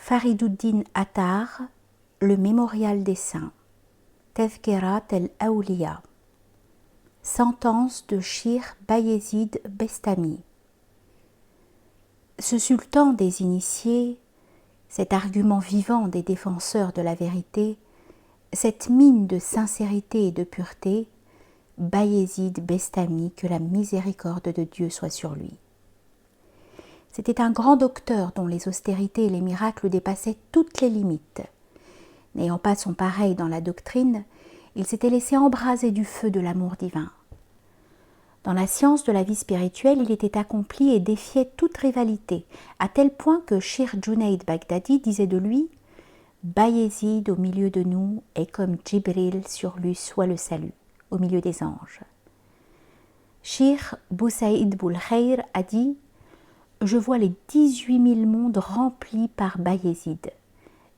Fariduddin Attar, le mémorial des saints. Tezkerat el-Awliya. Sentence de Shir Bayezid Bestami. Ce sultan des initiés, cet argument vivant des défenseurs de la vérité, cette mine de sincérité et de pureté, Bayezid Bestami, que la miséricorde de Dieu soit sur lui. C'était un grand docteur dont les austérités et les miracles dépassaient toutes les limites. N'ayant pas son pareil dans la doctrine, il s'était laissé embraser du feu de l'amour divin. Dans la science de la vie spirituelle, il était accompli et défiait toute rivalité, à tel point que Shir Junaid Baghdadi disait de lui « Bayezid au milieu de nous est comme Djibril sur lui soit le salut, au milieu des anges. » Shir Boussaïd Boulkhair a dit « Je vois les 18 000 mondes remplis par Bayezid,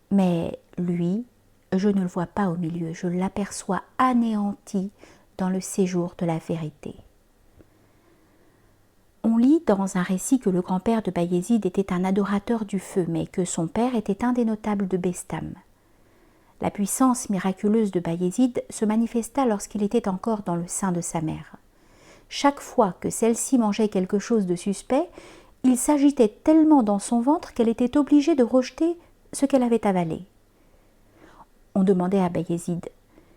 mais lui, je ne le vois pas au milieu, je l'aperçois anéanti dans le séjour de la vérité. » On lit dans un récit que le grand-père de Bayezid était un adorateur du feu, mais que son père était un des notables de Bestam. La puissance miraculeuse de Bayezid se manifesta lorsqu'il était encore dans le sein de sa mère. Chaque fois que celle-ci mangeait quelque chose de suspect, il s'agitait tellement dans son ventre qu'elle était obligée de rejeter ce qu'elle avait avalé. On demandait à Bayezid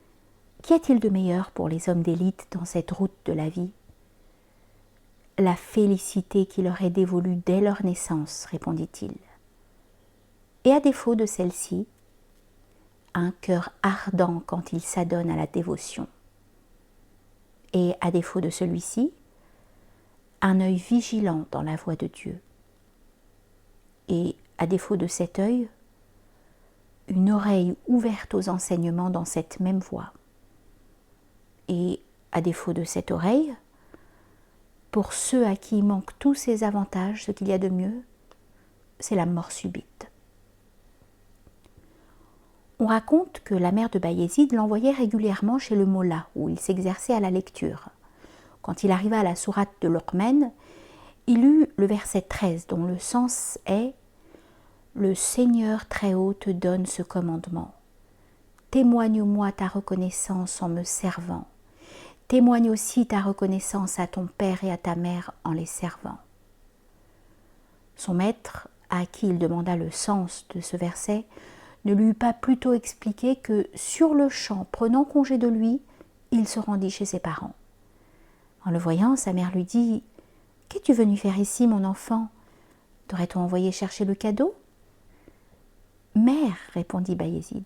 « Qu'y a-t-il de meilleur pour les hommes d'élite dans cette route de la vie ?» « La félicité qui leur est dévolue dès leur naissance, répondit-il. Et à défaut de celle-ci, un cœur ardent quand il s'adonne à la dévotion. Et à défaut de celui-ci, un œil vigilant dans la voie de Dieu. Et à défaut de cet œil, une oreille ouverte aux enseignements dans cette même voie. Et à défaut de cette oreille, pour ceux à qui manquent tous ces avantages, ce qu'il y a de mieux, c'est la mort subite. On raconte que la mère de Bayezid l'envoyait régulièrement chez le Mollah, où il s'exerçait à la lecture. Quand il arriva à la sourate de Luqman, il eut le verset 13, dont le sens est « Le Seigneur Très-Haut te donne ce commandement. Témoigne-moi ta reconnaissance en me servant. Témoigne aussi ta reconnaissance à ton père et à ta mère en les servant. » Son maître, à qui il demanda le sens de ce verset, ne lui eut pas plutôt expliqué que, sur le champ, prenant congé de lui, il se rendit chez ses parents. En le voyant, sa mère lui dit « Qu'es-tu venu faire ici, mon enfant? T'aurais-on envoyé chercher le cadeau ?»« Mère, répondit Bayezid,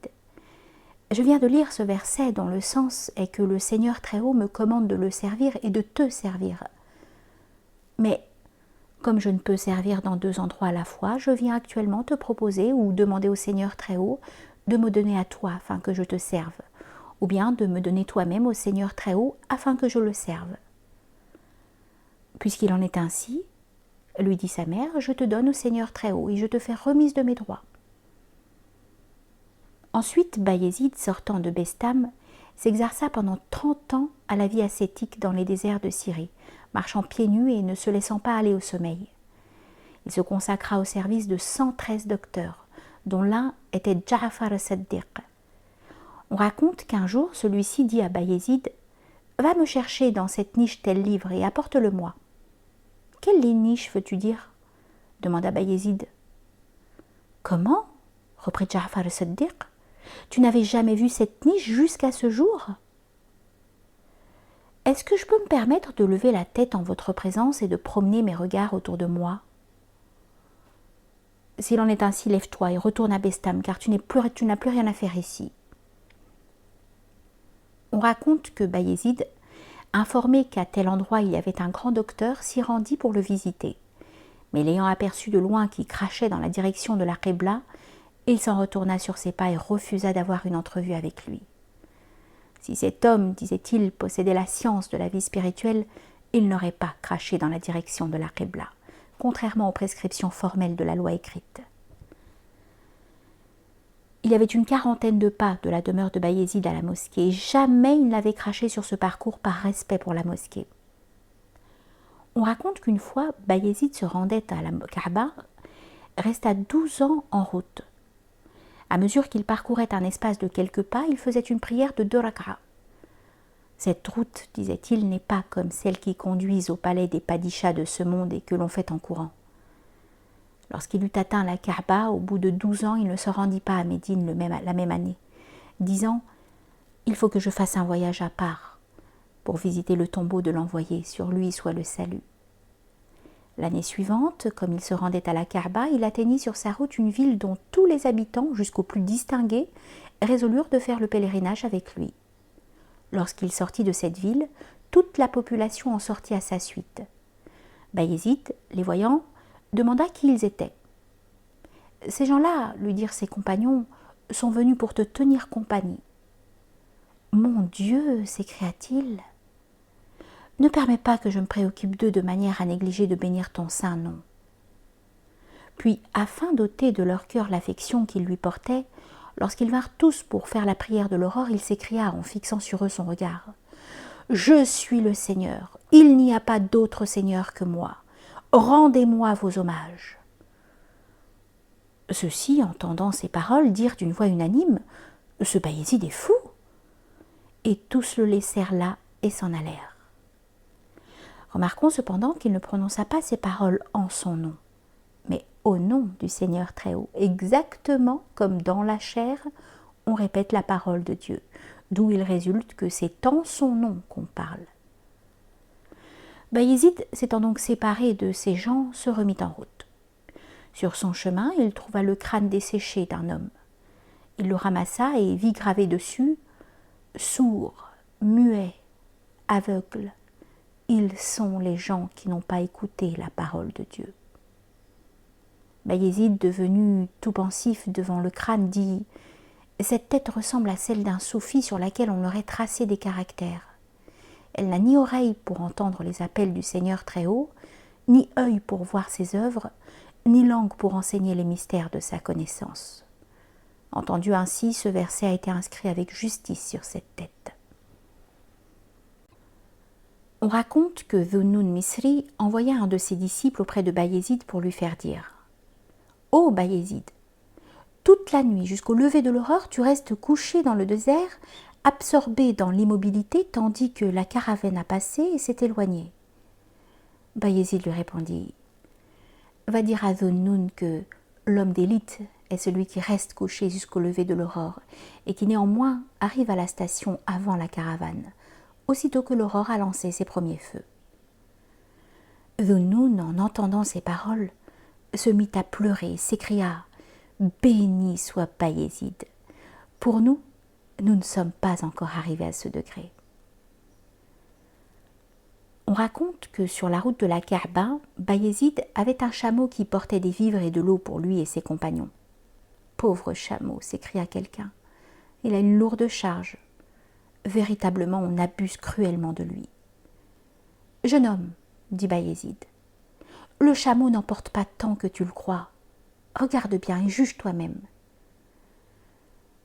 je viens de lire ce verset dont le sens est que le Seigneur Très-Haut me commande de le servir et de te servir. Mais comme je ne peux servir dans 2 endroits à la fois, je viens actuellement te proposer ou demander au Seigneur Très-Haut de me donner à toi afin que je te serve, ou bien de me donner toi-même au Seigneur Très-Haut afin que je le serve. Puisqu'il en est ainsi, lui dit sa mère, je te donne au Seigneur Très-Haut et je te fais remise de mes droits. Ensuite, Bayezid, sortant de Bestam, s'exerça pendant 30 ans à la vie ascétique dans les déserts de Syrie, marchant pieds nus et ne se laissant pas aller au sommeil. Il se consacra au service de 113 docteurs, dont l'un était Ja'far as-Saddiq. On raconte qu'un jour, celui-ci dit à Bayezid « Va me chercher dans cette niche tel livre et apporte-le-moi. »« Quelle niche veux-tu dire ?» demanda Bayezid. « Comment ?» reprit Ja'far as-Saddiq. « Tu n'avais jamais vu cette niche jusqu'à ce jour ? Est-ce que je peux me permettre de lever la tête en votre présence et de promener mes regards autour de moi ? S'il en est ainsi, lève-toi et retourne à Bestam, car tu n'as plus rien à faire ici. » On raconte que Bayezid, informé qu'à tel endroit il y avait un grand docteur, s'y rendit pour le visiter. Mais l'ayant aperçu de loin qui crachait dans la direction de la Qibla, il s'en retourna sur ses pas et refusa d'avoir une entrevue avec lui. Si cet homme, disait-il, possédait la science de la vie spirituelle, il n'aurait pas craché dans la direction de la Qibla, contrairement aux prescriptions formelles de la loi écrite. Il y avait une 40aine de pas de la demeure de Bayezid à la mosquée, et jamais il n'avait craché sur ce parcours par respect pour la mosquée. On raconte qu'une fois, Bayezid se rendait à la Kaaba, resta 12 ans en route, À mesure qu'il parcourait un espace de quelques pas, il faisait une prière de 2 rak'a. Cette route, disait-il, n'est pas comme celles qui conduisent au palais des padishahs de ce monde et que l'on fait en courant. Lorsqu'il eut atteint la Kaaba, au bout de 12 ans, il ne se rendit pas à Médine la même année, disant « Il faut que je fasse un voyage à part pour visiter le tombeau de l'envoyé, sur lui soit le salut. » L'année suivante, comme il se rendait à la Kaaba, il atteignit sur sa route une ville dont tous les habitants, jusqu'aux plus distingués, résolurent de faire le pèlerinage avec lui. Lorsqu'il sortit de cette ville, toute la population en sortit à sa suite. Bayezid, les voyant, demanda qui ils étaient. « Ces gens-là, lui dirent ses compagnons, sont venus pour te tenir compagnie. »« Mon Dieu, s'écria-t-il, ne permets pas que je me préoccupe d'eux de manière à négliger de bénir ton saint nom. » Puis, afin d'ôter de leur cœur l'affection qu'ils lui portaient, lorsqu'ils vinrent tous pour faire la prière de l'aurore, il s'écria en fixant sur eux son regard. « Je suis le Seigneur, il n'y a pas d'autre Seigneur que moi. Rendez-moi vos hommages. » Ceux-ci, entendant ces paroles, dirent d'une voix unanime « Ce Bayezid est fou !» Et tous le laissèrent là et s'en allèrent. Remarquons cependant qu'il ne prononça pas ces paroles en son nom, mais au nom du Seigneur Très-Haut, exactement comme dans la chair, on répète la parole de Dieu, d'où il résulte que c'est en son nom qu'on parle. Bayezid, s'étant donc séparé de ces gens, se remit en route. Sur son chemin, il trouva le crâne desséché d'un homme. Il le ramassa et vit gravé dessus « Sourds, muets, aveugles, ils sont les gens qui n'ont pas écouté la parole de Dieu. » Bayezid, devenu tout pensif devant le crâne, dit « Cette tête ressemble à celle d'un soufi sur laquelle on aurait tracé des caractères. Elle n'a ni oreille pour entendre les appels du Seigneur Très-Haut, ni œil pour voir ses œuvres, ni langue pour enseigner les mystères de sa connaissance. » Entendu ainsi, ce verset a été inscrit avec justice sur cette tête. On raconte que Dhunnun Misri envoya un de ses disciples auprès de Bayezid pour lui faire dire « Ô Bayezid, toute la nuit jusqu'au lever de l'aurore, tu restes couché dans le désert, absorbé dans l'immobilité, tandis que la caravane a passé et s'est éloignée. » Bayezid lui répondit « Va dire à Dhunnun que l'homme d'élite est celui qui reste couché jusqu'au lever de l'aurore et qui néanmoins arrive à la station avant la caravane, aussitôt que l'aurore a lancé ses premiers feux. » Dhunnun, en entendant ces paroles, se mit à pleurer et s'écria « Béni soit Bayezid. Pour nous, nous ne sommes pas encore arrivés à ce degré. » On raconte que sur la route de la Kaaba, Bayezid avait un chameau qui portait des vivres et de l'eau pour lui et ses compagnons. « Pauvre chameau !» s'écria quelqu'un. « Il a une lourde charge. Véritablement, on abuse cruellement de lui. »« Jeune homme, dit Bayezid, le chameau n'emporte pas tant que tu le crois. Regarde bien et juge toi-même. »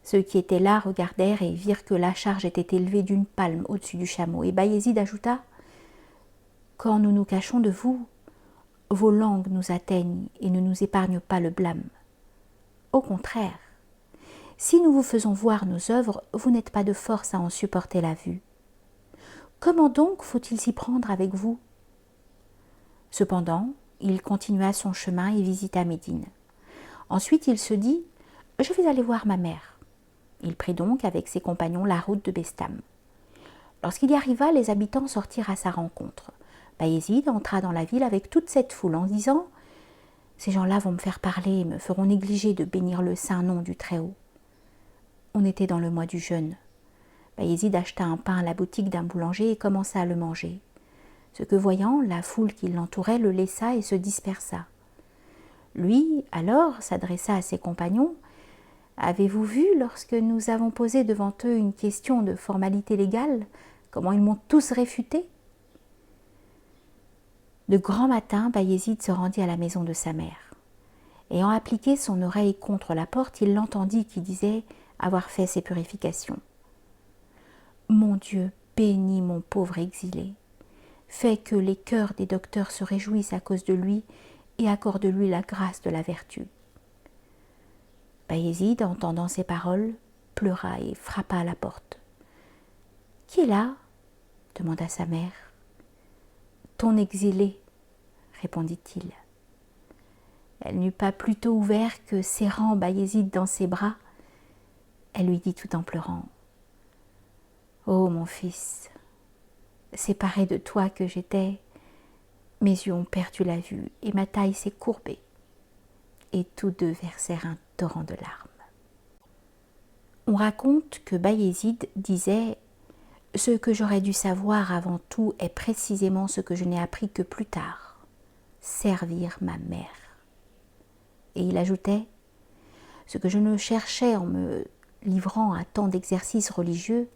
Ceux qui étaient là regardèrent et virent que la charge était élevée d'1 palme au-dessus du chameau. Et Bayezid ajouta « Quand nous nous cachons de vous, vos langues nous atteignent et ne nous épargnent pas le blâme. Au contraire, si nous vous faisons voir nos œuvres, vous n'êtes pas de force à en supporter la vue. Comment donc faut-il s'y prendre avec vous ?» Cependant, il continua son chemin et visita Médine. Ensuite, il se dit « Je vais aller voir ma mère. » Il prit donc avec ses compagnons la route de Bestam. Lorsqu'il y arriva, les habitants sortirent à sa rencontre. Bayezid entra dans la ville avec toute cette foule en disant « Ces gens-là vont me faire parler et me feront négliger de bénir le saint nom du Très-Haut. » On était dans le mois du jeûne. Bayezid acheta un pain à la boutique d'un boulanger et commença à le manger. Ce que voyant, la foule qui l'entourait le laissa et se dispersa. Lui, alors, s'adressa à ses compagnons. « Avez-vous vu, lorsque nous avons posé devant eux une question de formalité légale, comment ils m'ont tous réfuté ?» De grand matin, Bayezid se rendit à la maison de sa mère. Ayant appliqué son oreille contre la porte, il l'entendit qui disait avoir fait ses purifications. « Mon Dieu, bénis mon pauvre exilé. Fais que les cœurs des docteurs se réjouissent à cause de lui et accorde-lui la grâce de la vertu. » Bayezid, entendant ces paroles, pleura et frappa à la porte. « Qui est là ?» demanda sa mère. « Ton exilé, » répondit-il. Elle n'eut pas plus tôt ouvert que, serrant Bayezid dans ses bras, elle lui dit tout en pleurant: « Ô mon fils, séparé de toi que j'étais, mes yeux ont perdu la vue et ma taille s'est courbée. » Et tous deux versèrent un torrent de larmes. On raconte que Bayezid disait: « Ce que j'aurais dû savoir avant tout est précisément ce que je n'ai appris que plus tard, servir ma mère. » Et il ajoutait: « Ce que je ne cherchais en me livrant à tant d'exercices religieux,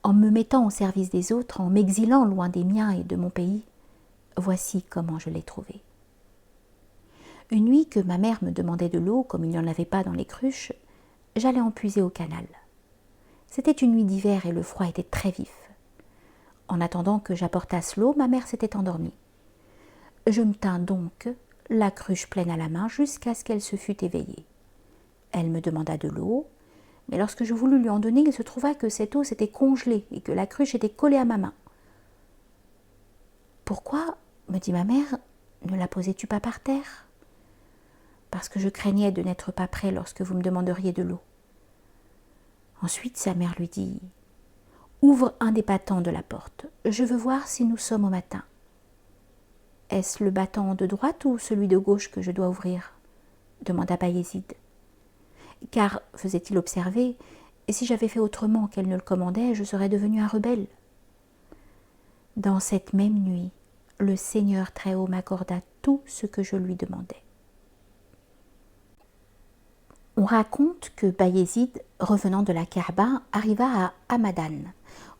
en me mettant au service des autres, en m'exilant loin des miens et de mon pays, voici comment je l'ai trouvé. » Une nuit que ma mère me demandait de l'eau, comme il n'y en avait pas dans les cruches, j'allais en puiser au canal. C'était une nuit d'hiver et le froid était très vif. En attendant que j'apportasse l'eau, ma mère s'était endormie. Je me tins donc, la cruche pleine à la main, jusqu'à ce qu'elle se fût éveillée. Elle me demanda de l'eau, mais lorsque je voulus lui en donner, il se trouva que cette eau s'était congelée et que la cruche était collée à ma main. « Pourquoi, me dit ma mère, ne la posais-tu pas par terre ? » « Parce que je craignais de n'être pas prêt lorsque vous me demanderiez de l'eau. » Ensuite, sa mère lui dit: « Ouvre un des battants de la porte, je veux voir si nous sommes au matin. » « Est-ce le battant de droite ou celui de gauche que je dois ouvrir ?» demanda Bayezid. Car, faisait-il observer, si j'avais fait autrement qu'elle ne le commandait, je serais devenu un rebelle. Dans cette même nuit, le Seigneur Très-Haut m'accorda tout ce que je lui demandais. On raconte que Bayezid, revenant de la Kaaba, arriva à Hamadan,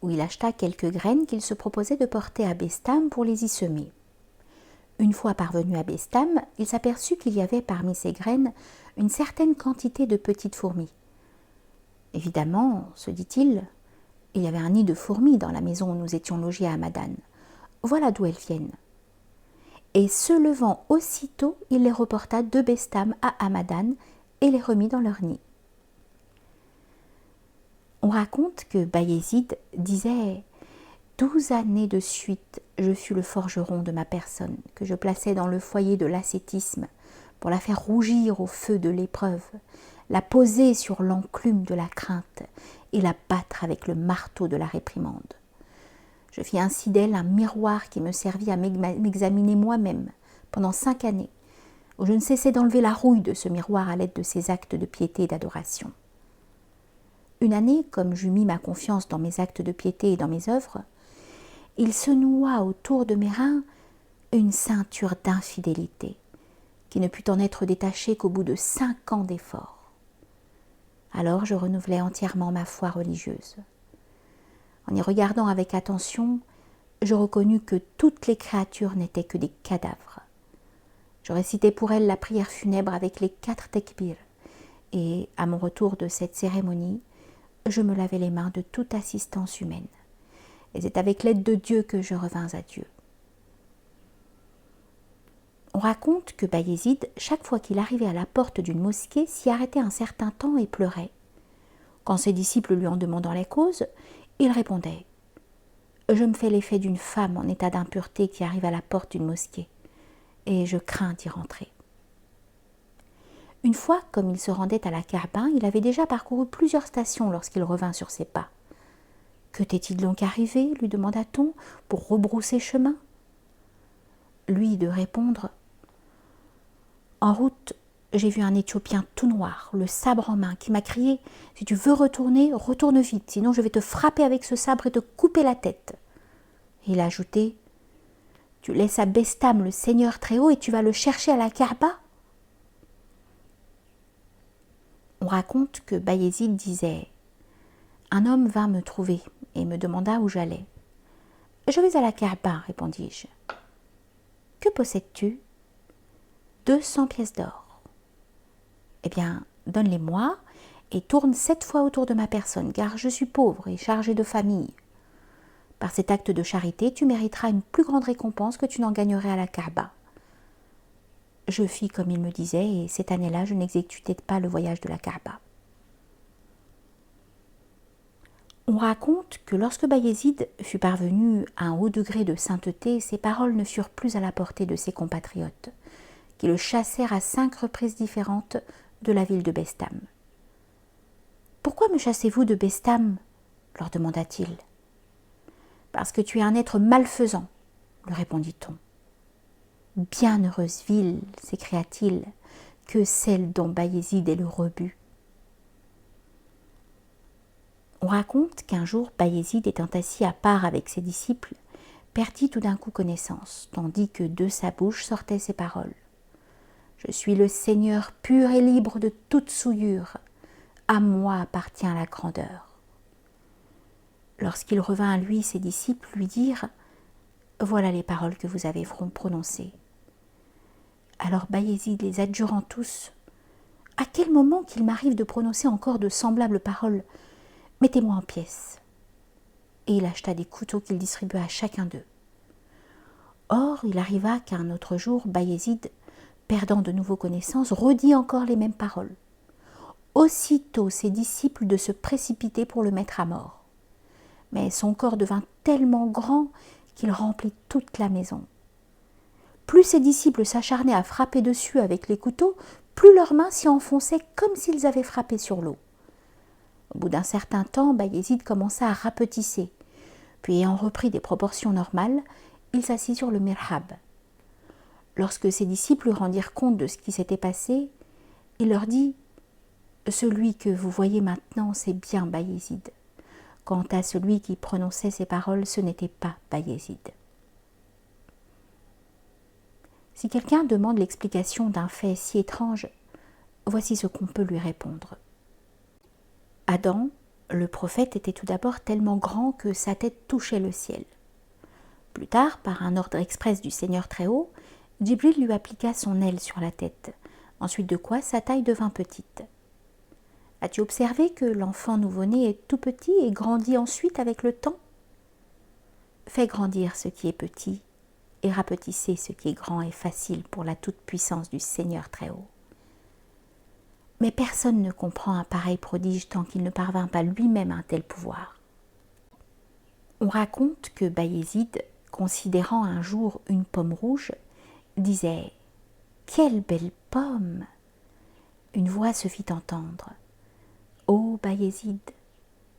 où il acheta quelques graines qu'il se proposait de porter à Bestam pour les y semer. Une fois parvenu à Bestam, il s'aperçut qu'il y avait parmi ces graines une certaine quantité de petites fourmis. Évidemment, se dit-il, il y avait un nid de fourmis dans la maison où nous étions logés à Hamadan. Voilà d'où elles viennent. Et se levant aussitôt, il les reporta de Bestam à Hamadan et les remit dans leur nid. On raconte que Bayezid disait: 12 années de suite, je fus le forgeron de ma personne, que je plaçais dans le foyer de l'ascétisme pour la faire rougir au feu de l'épreuve, la poser sur l'enclume de la crainte et la battre avec le marteau de la réprimande. Je fis ainsi d'elle un miroir qui me servit à m'examiner moi-même pendant 5 années, où je ne cessais d'enlever la rouille de ce miroir à l'aide de ces actes de piété et d'adoration. Une année, comme j'eus mis ma confiance dans mes actes de piété et dans mes œuvres, il se noua autour de mes reins une ceinture d'infidélité, qui ne put en être détachée qu'au bout de 5 ans d'efforts. Alors je renouvelai entièrement ma foi religieuse. En y regardant avec attention, je reconnus que toutes les créatures n'étaient que des cadavres. Je récitai pour elles la prière funèbre avec les 4 tekbirs, et, à mon retour de cette cérémonie, je me lavai les mains de toute assistance humaine. Et c'est avec l'aide de Dieu que je revins à Dieu. On raconte que Bayezid, chaque fois qu'il arrivait à la porte d'une mosquée, s'y arrêtait un certain temps et pleurait. Quand ses disciples lui en demandant la cause, il répondait: « Je me fais l'effet d'une femme en état d'impureté qui arrive à la porte d'une mosquée, et je crains d'y rentrer. » Une fois, comme il se rendait à la Kaaba, il avait déjà parcouru plusieurs stations lorsqu'il revint sur ses pas. « Que t'est-il donc arrivé ?» lui demanda-t-on, « pour rebrousser chemin ?» Lui de répondre: « En route, j'ai vu un Éthiopien tout noir, le sabre en main, qui m'a crié: « Si tu veux retourner, retourne vite, sinon je vais te frapper avec ce sabre et te couper la tête. » Et il a ajouté: « Tu laisses à Bestam le Seigneur Très-Haut et tu vas le chercher à la Kaaba ?» On raconte que Bayezid disait: « Un homme vint me trouver et me demanda où j'allais. « Je vais à la Kaaba, répondis-je. »« Que possèdes-tu » ?»« 200 pièces d'or. » »« Eh bien, donne-les-moi et tourne 7 fois autour de ma personne, car je suis pauvre et chargé de famille. Par cet acte de charité, tu mériteras une plus grande récompense que tu n'en gagnerais à la Kaaba. » Je fis comme il me disait et cette année-là, je n'exécutai pas le voyage de la Kaaba. On raconte que lorsque Bayezid fut parvenu à un haut degré de sainteté, ses paroles ne furent plus à la portée de ses compatriotes, qui le chassèrent à 5 reprises différentes de la ville de Bestam. « Pourquoi me chassez-vous de Bestam ?» leur demanda-t-il. « Parce que tu es un être malfaisant, » lui répondit-on. « Bienheureuse ville, s'écria-t-il, que celle dont Bayezid est le rebut. » On raconte qu'un jour, Bayezid, étant assis à part avec ses disciples, perdit tout d'un coup connaissance, tandis que de sa bouche sortaient ces paroles. « Je suis le Seigneur pur et libre de toute souillure. À moi appartient la grandeur. » Lorsqu'il revint à lui, ses disciples lui dirent « Voilà les paroles que vous avez prononcées. » Alors Bayezid les adjurant tous « À quel moment qu'il m'arrive de prononcer encore de semblables paroles ? Mettez-moi en pièces. » Et il acheta des couteaux qu'il distribua à chacun d'eux. Or, il arriva qu'un autre jour, Bayezid, perdant de nouveau connaissance, redit encore les mêmes paroles. Aussitôt ses disciples de se précipiter pour le mettre à mort. Mais son corps devint tellement grand qu'il remplit toute la maison. Plus ses disciples s'acharnaient à frapper dessus avec les couteaux, plus leurs mains s'y enfonçaient comme s'ils avaient frappé sur l'eau. Au bout d'un certain temps, Bayezid commença à rapetisser, puis ayant repris des proportions normales, il s'assit sur le mirhab. Lorsque ses disciples lui rendirent compte de ce qui s'était passé, il leur dit « Celui que vous voyez maintenant, c'est bien Bayezid. Quant à celui qui prononçait ces paroles, ce n'était pas Bayezid. » Si quelqu'un demande l'explication d'un fait si étrange, voici ce qu'on peut lui répondre. Adam, le prophète, était tout d'abord tellement grand que sa tête touchait le ciel. Plus tard, par un ordre express du Seigneur Très-Haut, Djibril lui appliqua son aile sur la tête, ensuite de quoi sa taille devint petite. As-tu observé que l'enfant nouveau-né est tout petit et grandit ensuite avec le temps ? Fais grandir ce qui est petit, et rapetissez ce qui est grand et facile pour la toute-puissance du Seigneur Très-Haut. Mais personne ne comprend un pareil prodige tant qu'il ne parvint pas lui-même à un tel pouvoir. On raconte que Bayezid, considérant un jour une pomme rouge, disait « Quelle belle pomme !» Une voix se fit entendre. « Ô Bayezid,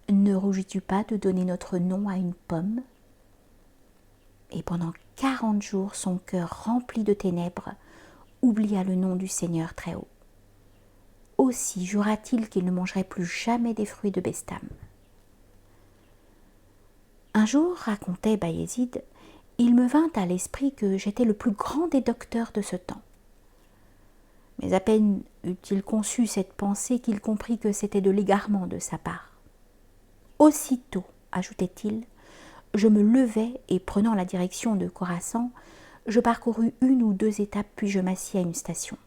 ne rougis-tu pas de donner notre nom à une pomme ?» Et pendant 40 jours, son cœur rempli de ténèbres oublia le nom du Seigneur Très-Haut. Aussi jura-t-il qu'il ne mangerait plus jamais des fruits de Bestam. Un jour, racontait Bayezid, il me vint à l'esprit que j'étais le plus grand des docteurs de ce temps. Mais à peine eut-il conçu cette pensée qu'il comprit que c'était de l'égarement de sa part. Aussitôt, ajoutait-il, je me levai et prenant la direction de Khorassan, je parcourus 1 ou 2 étapes puis je m'assis à une station.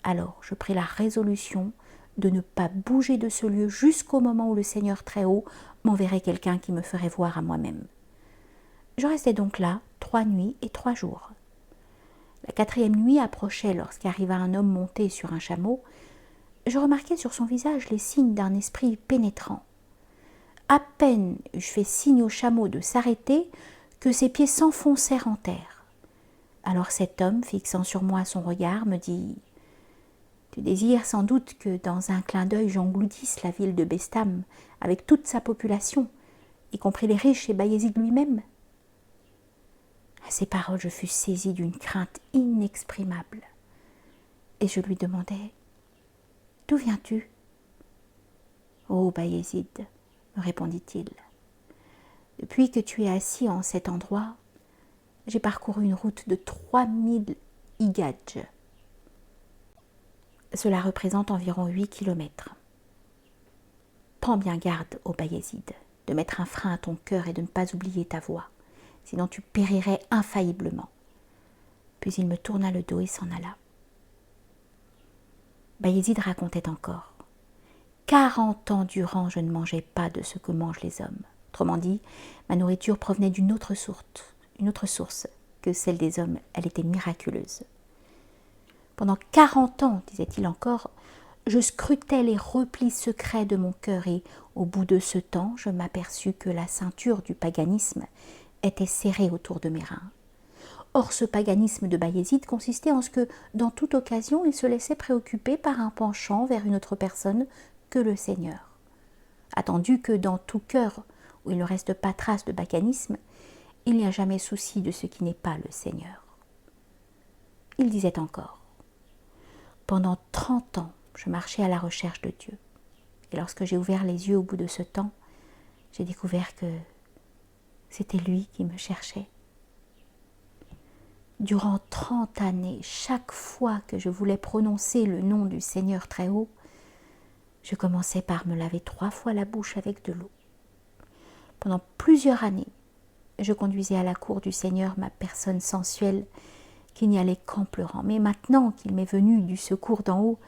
Alors je pris la résolution de ne pas bouger de ce lieu jusqu'au moment où le Seigneur Très-Haut m'enverrait quelqu'un qui me ferait voir à moi-même. Je restai donc là 3 nuits et 3 jours. La 4e nuit approchait lorsqu'arriva un homme monté sur un chameau. Je remarquai sur son visage les signes d'un esprit pénétrant. À peine eus-je fait signe au chameau de s'arrêter que ses pieds s'enfoncèrent en terre. Alors cet homme, fixant sur moi son regard, me dit « Tu désires sans doute que dans un clin d'œil j'engloutisse la ville de Bestam avec toute sa population, y compris les riches et Bayezid lui-même ?» À ces paroles, je fus saisie d'une crainte inexprimable. Et je lui demandai « D'où viens-tu » ?« Ô Bayezid, me répondit-il, depuis que tu es assis en cet endroit, j'ai parcouru une route de 3000 higgadj. Cela représente environ 8 kilomètres. Prends bien garde, ô Bayezid, de mettre un frein à ton cœur et de ne pas oublier ta voix, sinon tu périrais infailliblement. Puis il me tourna le dos et s'en alla. Bayezid racontait encore. 40 ans durant, je ne mangeais pas de ce que mangent les hommes. Autrement dit, ma nourriture provenait d'une autre source que celle des hommes. Elle était miraculeuse. Pendant 40 ans, disait-il encore, je scrutais les replis secrets de mon cœur et, au bout de ce temps, je m'aperçus que la ceinture du paganisme était serrée autour de mes reins. Or, ce paganisme de Bayezid consistait en ce que, dans toute occasion, il se laissait préoccuper par un penchant vers une autre personne que le Seigneur. Attendu que dans tout cœur où il ne reste pas trace de paganisme, il n'y a jamais souci de ce qui n'est pas le Seigneur. Il disait encore, pendant 30 ans, je marchais à la recherche de Dieu. Et lorsque j'ai ouvert les yeux au bout de ce temps, j'ai découvert que c'était lui qui me cherchait. Durant 30 années, chaque fois que je voulais prononcer le nom du Seigneur très haut, je commençais par me laver 3 fois la bouche avec de l'eau. Pendant plusieurs années, je conduisais à la cour du Seigneur ma personne sensuelle qui n'y allait qu'en pleurant. Mais maintenant qu'il m'est venu du secours d'en haut,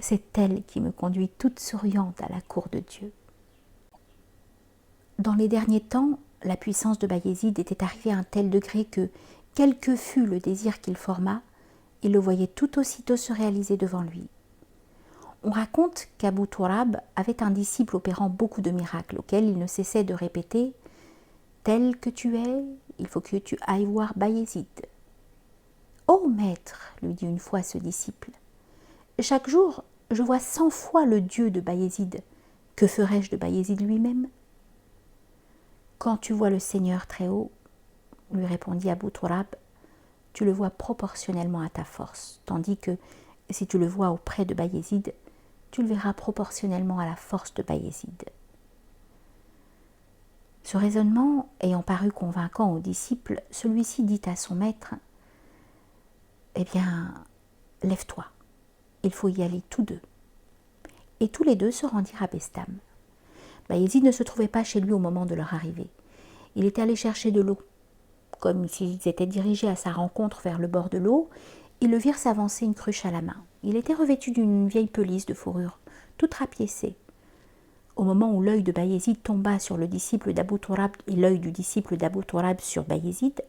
c'est elle qui me conduit toute souriante à la cour de Dieu. Dans les derniers temps, la puissance de Bayezid était arrivée à un tel degré que, quel que fût le désir qu'il forma, il le voyait tout aussitôt se réaliser devant lui. On raconte qu'Abou Tourab avait un disciple opérant beaucoup de miracles, auquel il ne cessait de répéter « Tel que tu es, il faut que tu ailles voir Bayezid. » « Ô maître, lui dit une fois ce disciple, chaque jour je vois 100 fois le Dieu de Bayezid. Que ferais-je de Bayezid lui-même ? Quand tu vois le Seigneur très haut, lui répondit Abou Tourab, tu le vois proportionnellement à ta force, tandis que si tu le vois auprès de Bayezid, tu le verras proportionnellement à la force de Bayezid. Ce raisonnement ayant paru convaincant au disciple, celui-ci dit à son maître, eh bien, lève-toi, il faut y aller tous deux. Et tous les deux se rendirent à Bestam. Bayezid ne se trouvait pas chez lui au moment de leur arrivée. Il était allé chercher de l'eau. Comme s'ils étaient dirigés à sa rencontre vers le bord de l'eau, ils le virent s'avancer une cruche à la main. Il était revêtu d'une vieille pelisse de fourrure, toute rapiécée. Au moment où l'œil de Bayezid tomba sur le disciple d'Abou Tourab et l'œil du disciple d'Abou Tourab sur Bayezid,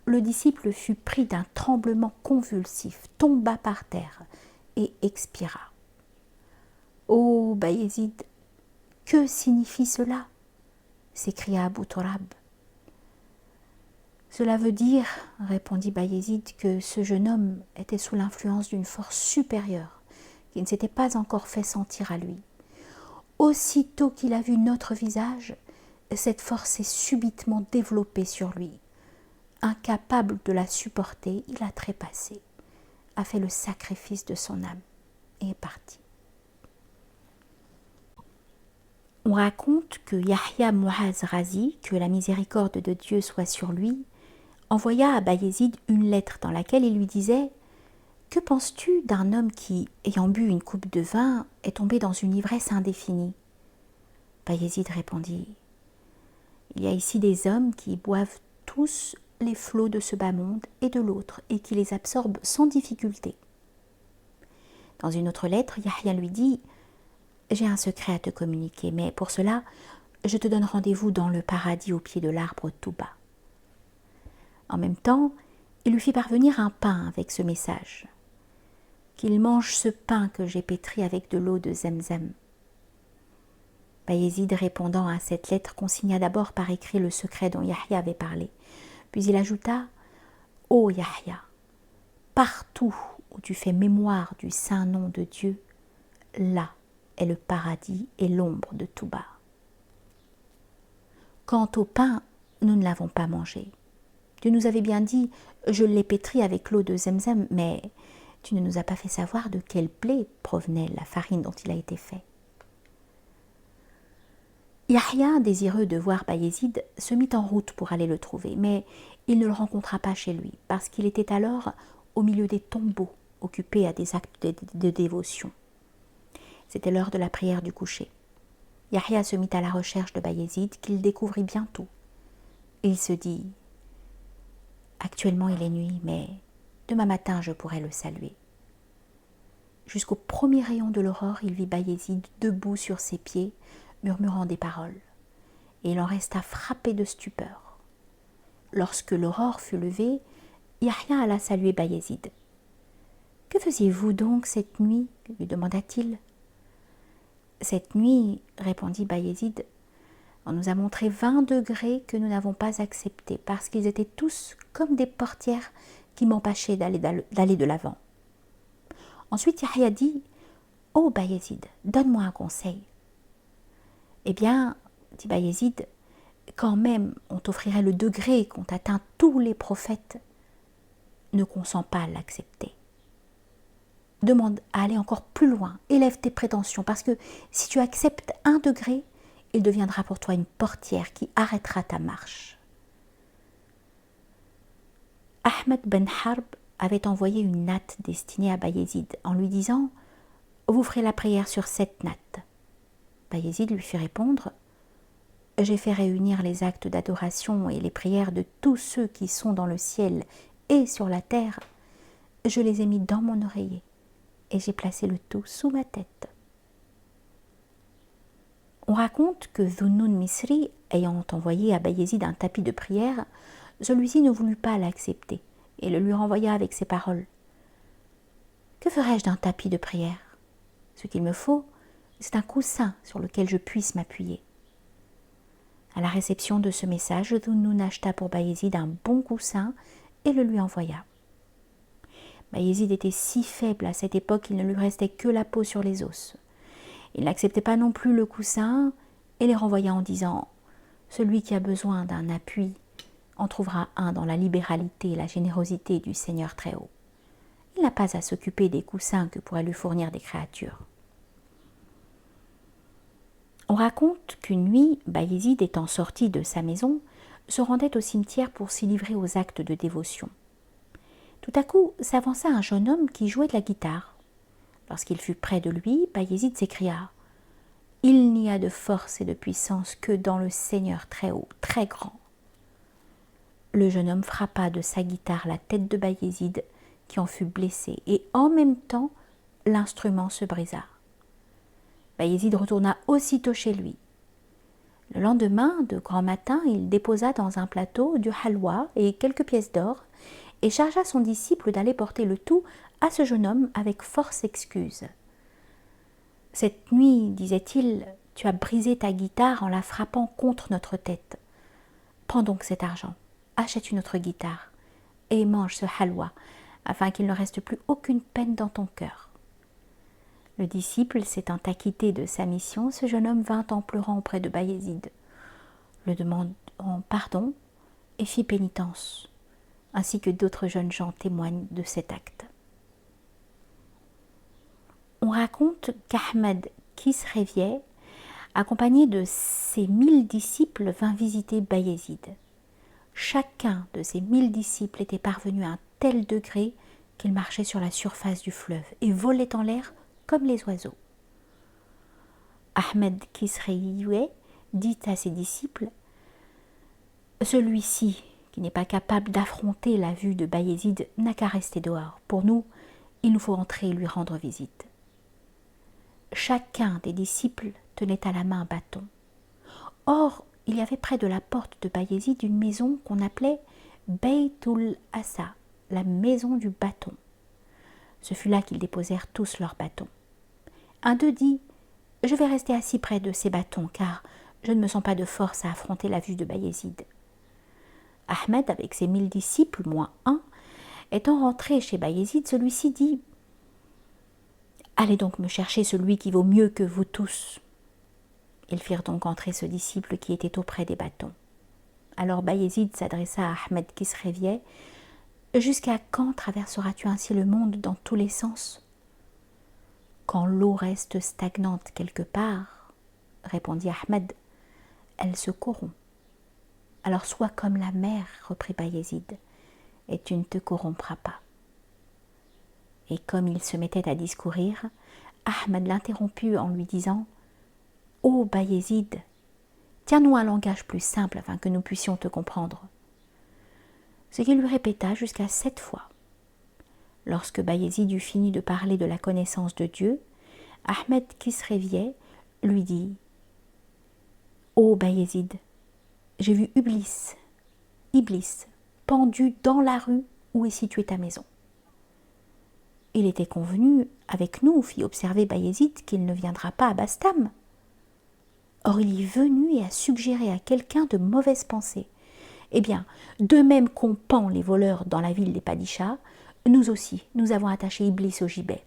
le disciple fut pris d'un tremblement convulsif, tomba par terre et expira. « Ô Bayezid, que signifie cela ?» s'écria Abou Tourab. « Cela veut dire, répondit Bayezid, que ce jeune homme était sous l'influence d'une force supérieure qui ne s'était pas encore fait sentir à lui. Aussitôt qu'il a vu notre visage, cette force s'est subitement développée sur lui. Incapable de la supporter, il a trépassé, a fait le sacrifice de son âme et est parti. » On raconte que Yahya Muaz Razi, que la miséricorde de Dieu soit sur lui, envoya à Bayezid une lettre dans laquelle il lui disait « Que penses-tu d'un homme qui, ayant bu une coupe de vin, est tombé dans une ivresse indéfinie ?» Bayezid répondit « Il y a ici des hommes qui boivent tous les flots de ce bas monde et de l'autre, et qui les absorbent sans difficulté. » Dans une autre lettre, Yahya lui dit « J'ai un secret à te communiquer, mais pour cela, je te donne rendez-vous dans le paradis au pied de l'arbre Touba. » En même temps, il lui fit parvenir un pain avec ce message « Qu'il mange ce pain que j'ai pétri avec de l'eau de Zemzem. » Bayezid, répondant à cette lettre, consigna d'abord par écrit le secret dont Yahya avait parlé. Puis il ajouta « Ô Yahya, partout où tu fais mémoire du saint nom de Dieu, là est le paradis et l'ombre de Touba. » Quant au pain, nous ne l'avons pas mangé. Tu nous avais bien dit « Je l'ai pétri avec l'eau de Zemzem », mais tu ne nous as pas fait savoir de quel blé provenait la farine dont il a été fait. Yahya, désireux de voir Bayezid, se mit en route pour aller le trouver, mais il ne le rencontra pas chez lui, parce qu'il était alors au milieu des tombeaux, occupé à des actes de dévotion. C'était l'heure de la prière du coucher. Yahya se mit à la recherche de Bayezid, qu'il découvrit bientôt. Il se dit « Actuellement il est nuit, mais demain matin je pourrai le saluer. » Jusqu'au premier rayon de l'aurore, il vit Bayezid debout sur ses pieds, murmurant des paroles, et il en resta frappé de stupeur. Lorsque l'aurore fut levée, Yahya alla saluer Bayezid. « Que Que faisiez-vous donc cette nuit lui demanda-t-il. Cette nuit, répondit Bayezid, on nous a montré 20 degrés que nous n'avons pas acceptés parce qu'ils étaient tous comme des portières qui m'empêchaient d'aller de l'avant. Ensuite, Yahya dit « Oh Bayezid, donne-moi un conseil. » Eh bien, dit Bayezid, quand même on t'offrirait le degré qu'ont atteint tous les prophètes, ne consens pas à l'accepter. Demande à aller encore plus loin, élève tes prétentions, parce que si tu acceptes 1 degré, il deviendra pour toi une portière qui arrêtera ta marche. Ahmed ben Harb avait envoyé une natte destinée à Bayezid en lui disant « Vous ferez la prière sur cette natte ». Bayezid lui fit répondre « J'ai fait réunir les actes d'adoration et les prières de tous ceux qui sont dans le ciel et sur la terre. Je les ai mis dans mon oreiller et j'ai placé le tout sous ma tête. » On raconte que Dhunnun Misri, ayant envoyé à Bayezid un tapis de prière, celui-ci ne voulut pas l'accepter et le lui renvoya avec ces paroles. « Que ferais-je d'un tapis de prière? Ce qu'il me faut, c'est un coussin sur lequel je puisse m'appuyer. » À la réception de ce message, Dhunnun acheta pour Bayezid un bon coussin et le lui envoya. Bayezid était si faible à cette époque qu'il ne lui restait que la peau sur les os. Il n'acceptait pas non plus le coussin et les renvoya en disant « Celui qui a besoin d'un appui en trouvera un dans la libéralité et la générosité du Seigneur Très-Haut. Il n'a pas à s'occuper des coussins que pourraient lui fournir des créatures. » On raconte qu'une nuit, Bayezid étant sorti de sa maison, se rendait au cimetière pour s'y livrer aux actes de dévotion. Tout à coup s'avança un jeune homme qui jouait de la guitare. Lorsqu'il fut près de lui, Bayezid s'écria « Il n'y a de force et de puissance que dans le Seigneur très haut, très grand. » Le jeune homme frappa de sa guitare la tête de Bayezid, qui en fut blessé, et en même temps, l'instrument se brisa. Bayezid retourna aussitôt chez lui. Le lendemain, de grand matin, il déposa dans un plateau du halwa et quelques pièces d'or, et chargea son disciple d'aller porter le tout à ce jeune homme avec force excuse. « Cette nuit, disait-il, tu as brisé ta guitare en la frappant contre notre tête. Prends donc cet argent, achète une autre guitare, et mange ce halwa, afin qu'il ne reste plus aucune peine dans ton cœur. » Le disciple s'étant acquitté de sa mission, ce jeune homme vint en pleurant auprès de Bayezid, le demandant pardon et fit pénitence, ainsi que d'autres jeunes gens témoignent de cet acte. On raconte qu'Ahmed Kisrevieh, accompagné de ses 1000 disciples, vint visiter Bayezid. Chacun de ces 1000 disciples était parvenu à un tel degré qu'il marchait sur la surface du fleuve et volait en l'air comme les oiseaux. Ahmed Kisrevieh dit à ses disciples « Celui-ci, qui n'est pas capable d'affronter la vue de Bayezid, n'a qu'à rester dehors. Pour nous, il nous faut entrer et lui rendre visite. » Chacun des disciples tenait à la main un bâton. Or, il y avait près de la porte de Bayezid une maison qu'on appelait Beytul Asa, la maison du bâton. Ce fut là qu'ils déposèrent tous leurs bâtons. Un d'eux dit « Je vais rester assis près de ces bâtons, car je ne me sens pas de force à affronter la vue de Bayezid. » Ahmed, avec ses 1000 disciples, moins un, étant rentré chez Bayezid, celui-ci dit « Allez donc me chercher celui qui vaut mieux que vous tous. » Ils firent donc entrer ce disciple qui était auprès des bâtons. Alors Bayezid s'adressa à Ahmed Kisrevieh. « Jusqu'à quand traverseras-tu ainsi le monde dans tous les sens ?»« Quand l'eau reste stagnante quelque part, répondit Ahmed, elle se corrompt. Alors sois comme la mer, reprit Bayezid, et tu ne te corrompras pas. » Et comme il se mettait à discourir, Ahmed l'interromput en lui disant « Ô Bayezid, tiens-nous un langage plus simple afin que nous puissions te comprendre. » Ce qu'il lui répéta jusqu'à 7 fois. Lorsque Bayezid eut fini de parler de la connaissance de Dieu, Ahmed Kisrevieh lui dit « Ô Bayezid, j'ai vu Iblis, pendu dans la rue où est située ta maison. » Il était convenu avec nous, fit observer Bayezid, qu'il ne viendra pas à Bastam. Or il est venu et a suggéré à quelqu'un de mauvaises pensées. Eh bien, de même qu'on pend les voleurs dans la ville des Padishahs, nous aussi, nous avons attaché Iblis au gibet.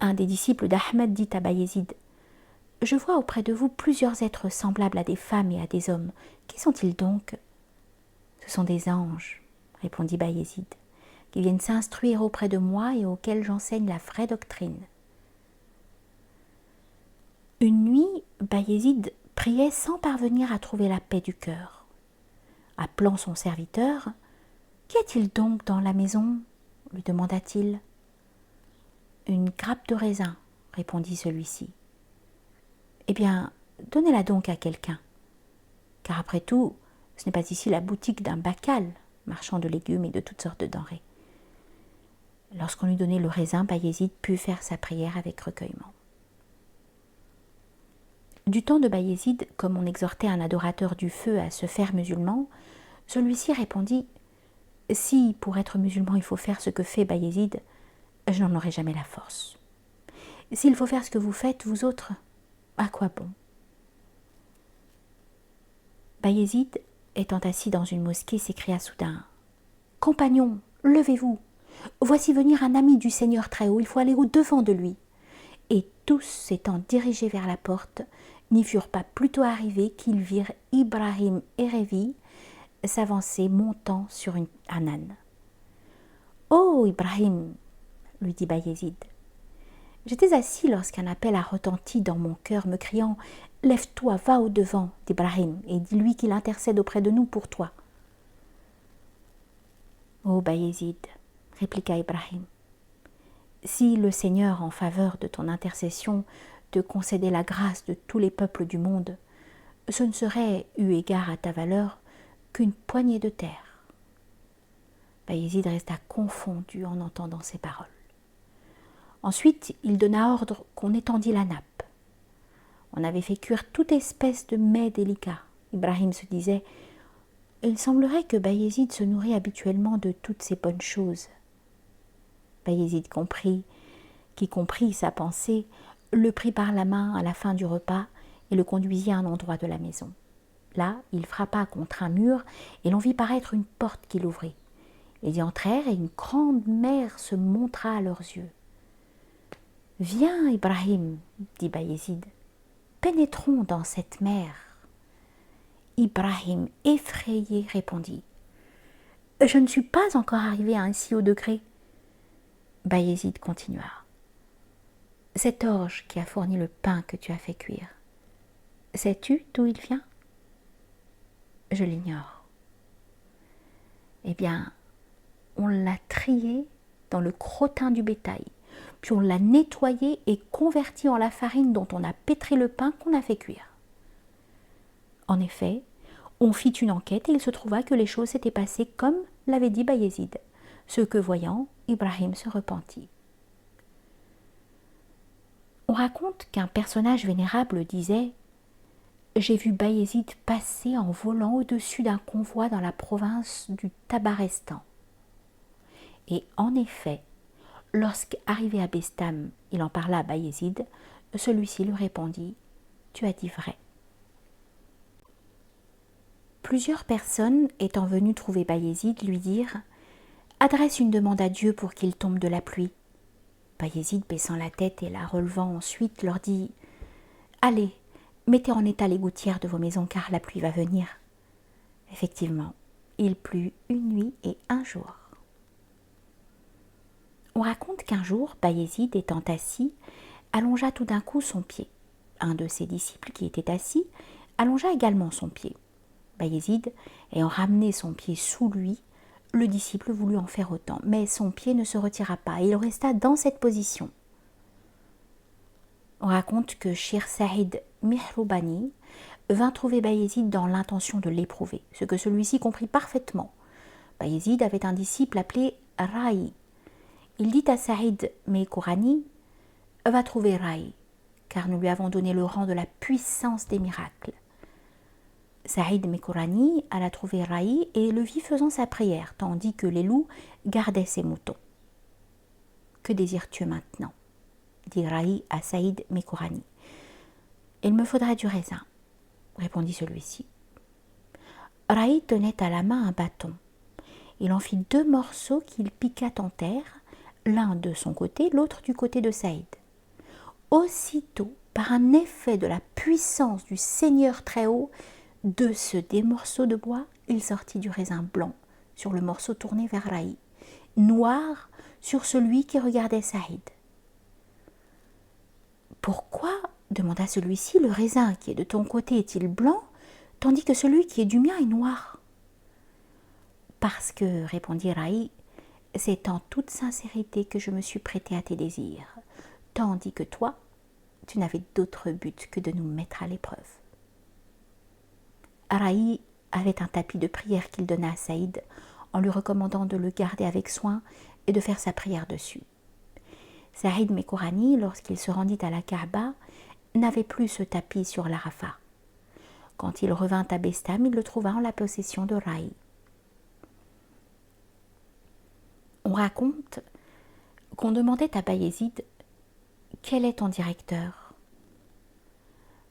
Un des disciples d'Ahmed dit à Bayezid: « Je vois auprès de vous plusieurs êtres semblables à des femmes et à des hommes. Qui sont-ils donc ?»« Ce sont des anges, » répondit Bayezid, « qui viennent s'instruire auprès de moi et auxquels j'enseigne la vraie doctrine. » Une nuit, Bayezid priait sans parvenir à trouver la paix du cœur. Appelant son serviteur: « Qu'y a-t-il donc dans la maison ?» lui demanda-t-il. « Une grappe de raisin, » répondit celui-ci. « Eh bien, donnez-la donc à quelqu'un, car après tout, ce n'est pas ici la boutique d'un bacal, marchand de légumes et de toutes sortes de denrées. » Lorsqu'on lui donnait le raisin, Bayezid put faire sa prière avec recueillement. Du temps de Bayezid, comme on exhortait un adorateur du feu à se faire musulman, celui-ci répondit: « Si, pour être musulman, il faut faire ce que fait Bayezid, je n'en aurai jamais la force. S'il faut faire ce que vous faites, vous autres, à quoi bon ?» Bayezid, étant assis dans une mosquée, s'écria soudain: « Compagnons, levez-vous! Voici venir un ami du Seigneur Très-Haut, il faut aller au-devant de lui. » Et tous s'étant dirigés vers la porte, n'y furent pas plutôt arrivés qu'ils virent Ibrahim Erevi s'avancer montant sur un âne. « Oh, Ibrahim !» lui dit Bayezid. « J'étais assis lorsqu'un appel a retenti dans mon cœur, me criant: « Lève-toi, va au-devant d'Ibrahim et dis-lui qu'il intercède auprès de nous pour toi. »« Oh, Bayezid !» répliqua Ibrahim. « Si le Seigneur, en faveur de ton intercession, te concédait la grâce de tous les peuples du monde, ce ne serait, eu égard à ta valeur, qu'une poignée de terre. » Bayezid resta confondu en entendant ces paroles. Ensuite, il donna ordre qu'on étendît la nappe. On avait fait cuire toute espèce de mets délicats. Ibrahim se disait: « Il semblerait que Bayezid se nourrit habituellement de toutes ces bonnes choses. » Bayezid qui comprit sa pensée, le prit par la main à la fin du repas et le conduisit à un endroit de la maison. Là, il frappa contre un mur et l'on vit paraître une porte qu'il ouvrit. Ils y entrèrent et une grande mer se montra à leurs yeux. « Viens, Ibrahim, » dit Bayezid, « pénétrons dans cette mer. » Ibrahim, effrayé, répondit: « Je ne suis pas encore arrivé à un si haut degré. » Bayezid continua: « Cet orge qui a fourni le pain que tu as fait cuire, sais-tu d'où il vient ? » « Je l'ignore. » « Eh bien, on l'a trié dans le crottin du bétail, puis on l'a nettoyé et converti en la farine dont on a pétri le pain qu'on a fait cuire. » En effet, on fit une enquête et il se trouva que les choses s'étaient passées comme l'avait dit Bayezid, ce que voyant, Ibrahim se repentit. On raconte qu'un personnage vénérable disait: « J'ai vu Bayezid passer en volant au-dessus d'un convoi dans la province du Tabarestan. » Et en effet, lorsqu'arrivé à Bestam, il en parla à Bayezid, celui-ci lui répondit: « Tu as dit vrai. » Plusieurs personnes étant venues trouver Bayezid lui dirent: « Adresse une demande à Dieu pour qu'il tombe de la pluie. » Bayezid, baissant la tête et la relevant ensuite, leur dit: « Allez, mettez en état les gouttières de vos maisons, car la pluie va venir. » Effectivement, il plut une nuit et un jour. On raconte qu'un jour, Bayezid, étant assis, allongea tout d'un coup son pied. Un de ses disciples qui était assis allongea également son pied. Bayezid, ayant ramené son pied sous lui, le disciple voulut en faire autant, mais son pied ne se retira pas et il resta dans cette position. On raconte que Shir Saïd Mihrubani vint trouver Bayezid dans l'intention de l'éprouver, ce que celui-ci comprit parfaitement. Bayezid avait un disciple appelé Raï. Il dit à Saïd Mekourani: « Va trouver Raï, car nous lui avons donné le rang de la puissance des miracles. » Saïd Mekourani alla trouver Raï et le vit faisant sa prière, tandis que les loups gardaient ses moutons. Que désires-tu maintenant » dit Raï à Saïd Mekourani. « Il me faudrait du raisin » répondit celui-ci. Raï tenait à la main un bâton. Il en fit 2 morceaux qu'il piqua en terre, l'un de son côté, l'autre du côté de Saïd. Aussitôt, par un effet de la puissance du Seigneur Très-Haut, des morceaux de bois, il sortit du raisin blanc sur le morceau tourné vers Raï, noir sur celui qui regardait Saïd. « Pourquoi, demanda celui-ci, le raisin qui est de ton côté est-il blanc, tandis que celui qui est du mien est noir ?»« Parce que, répondit Raï, c'est en toute sincérité que je me suis prêté à tes désirs, tandis que toi, tu n'avais d'autre but que de nous mettre à l'épreuve. » Raï avait un tapis de prière qu'il donna à Saïd en lui recommandant de le garder avec soin et de faire sa prière dessus. Saïd Mekourani, lorsqu'il se rendit à la Kaaba, n'avait plus ce tapis sur l'Arafat. Quand il revint à Bestam, il le trouva en la possession de Raï. On raconte qu'on demandait à Bayezid « Quel est ton directeur ?»